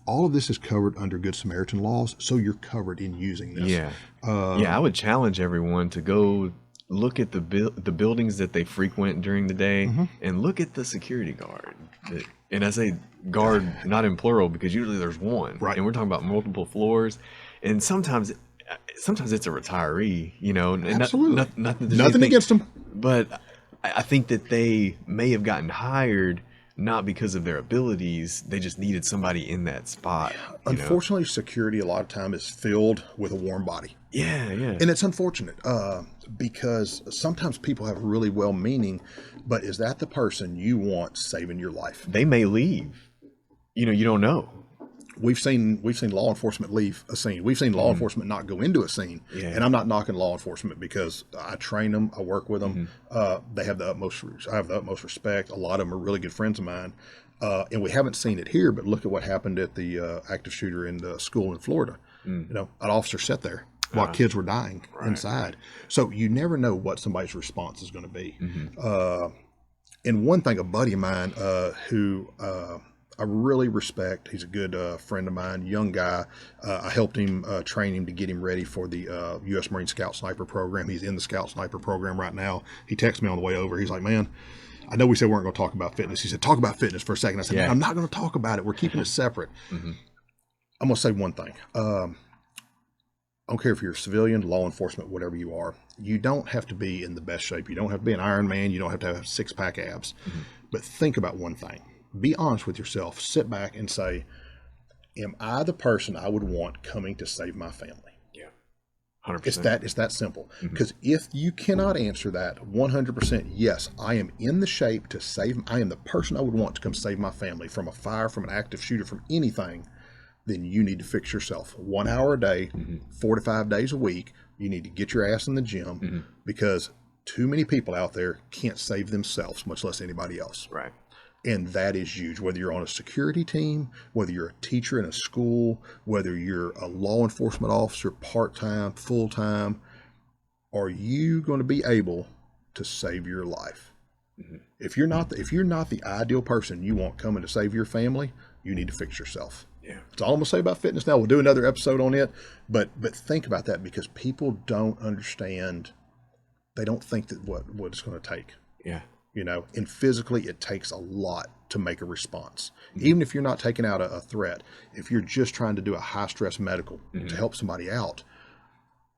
All of this is covered under Good Samaritan laws, so you're covered in using this. I would challenge everyone to go look at the buildings that they frequent during the day and look at the security guard. And I say guard not in plural because usually there's one, right? And we're talking about multiple floors, and sometimes it's a retiree, Absolutely. Nothing against them. But I think that they may have gotten hired not because of their abilities. They just needed somebody in that spot. Unfortunately, security a lot of time is filled with a warm body. Yeah. And it's unfortunate because sometimes people have really well-meaning, but is that the person you want saving your life? They may leave. You don't know. We've seen law enforcement leave a scene. We've seen law enforcement not go into a scene. Yeah. And I'm not knocking law enforcement because I train them, I work with them. I have the utmost respect. A lot of them are really good friends of mine. And we haven't seen it here, but look at what happened at the active shooter in the school in Florida. An officer sat there while kids were dying inside. So you never know what somebody's response is going to be. And one thing, a buddy of mine who I really respect, he's a good friend of mine, young guy. I helped him train him to get him ready for the U.S. Marine Scout Sniper program. He's in the Scout Sniper program right now. He texted me on the way over. He's like, man, I know we said we weren't going to talk about fitness. He said, talk about fitness for a second. I said, man, I'm not going to talk about it. We're keeping it separate. I'm going to say one thing. I don't care if you're a civilian, law enforcement, whatever you are. You don't have to be in the best shape. You don't have to be an Iron Man. You don't have to have 6-pack abs. But think about one thing. Be honest with yourself. Sit back and say, am I the person I would want coming to save my family? Yeah, 100%. It's that simple. Because if you cannot answer that 100%, yes, I am in the shape to save. I am the person I would want to come save my family from a fire, from an active shooter, from anything. Then you need to fix yourself 1 hour a day, 4 to 5 days a week. You need to get your ass in the gym because too many people out there can't save themselves, much less anybody else. Right. And that is huge. Whether you're on a security team, whether you're a teacher in a school, whether you're a law enforcement officer, part-time, full-time, are you going to be able to save your life? If you're not the ideal person you want coming to save your family, you need to fix yourself. Yeah. That's all I'm going to say about fitness now. We'll do another episode on it, but think about that because people don't understand they don't think that what it's going to take. Yeah. You know, and physically it takes a lot to make a response. Even if you're not taking out a threat, if you're just trying to do a high stress medical to help somebody out,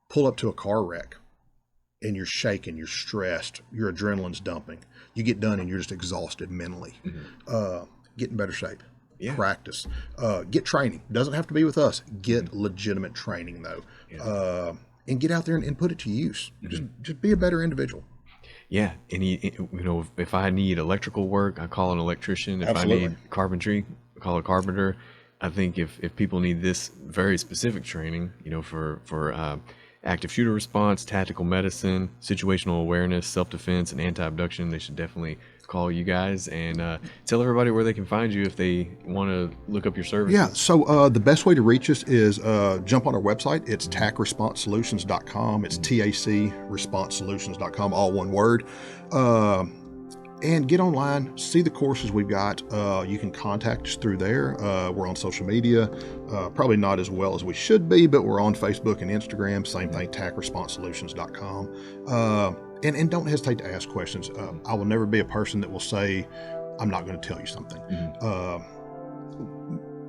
pull up to a car wreck and you're shaking, you're stressed, your adrenaline's dumping. You get done and you're just exhausted mentally. Get in better shape. Yeah. Practice. Get training. Doesn't have to be with us. Get legitimate training though. And get out there and put it to use. Just be a better individual. Yeah. If I need electrical work, I call an electrician. If Absolutely. I need carpentry, I call a carpenter. I think if people need this very specific training, for active shooter response, tactical medicine, situational awareness, self-defense, and anti-abduction, they should definitely call you guys, and tell everybody where they can find you if they want to look up your services. Yeah, so the best way to reach us is jump on our website. It's TACResponseSolutions.com. It's TAC ResponseSolutions.com, all one word. And get online, see the courses we've got. You can contact us through there. We're on social media, probably not as well as we should be, but we're on Facebook and Instagram. Same thing, TACResponseSolutions.com. And don't hesitate to ask questions. I will never be a person that will say, I'm not going to tell you something.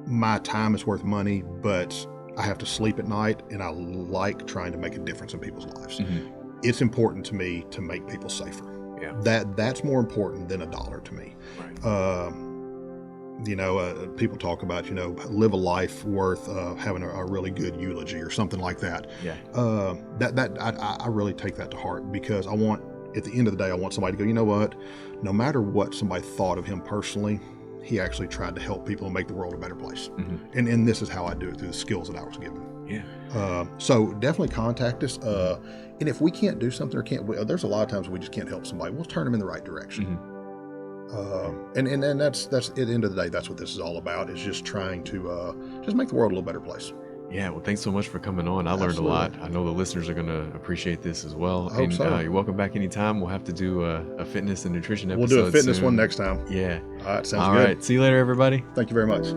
My time is worth money, but I have to sleep at night, and I like trying to make a difference in people's lives. It's important to me to make people safer. Yeah. That's more important than $1 to me. Right. People talk about, live a life worth having a really good eulogy or something like that. Yeah. I really take that to heart, because at the end of the day, I want somebody to go, you know what, no matter what somebody thought of him personally, he actually tried to help people and make the world a better place. And this is how I do it, through the skills that I was given. Yeah. So definitely contact us. And if we can't do something there's a lot of times we just can't help somebody, we'll turn them in the right direction. And that's at the end of the day, that's what this is all about, is just trying to just make the world a little better place. Yeah, well, thanks so much for coming on. I learned a lot. I know the listeners are going to appreciate this as well. I hope so. You're welcome back anytime. We'll have to do a fitness and nutrition episode. We'll do a fitness soon. one next time. Yeah. All right, sounds all good. right, see you later, everybody. Thank you very much.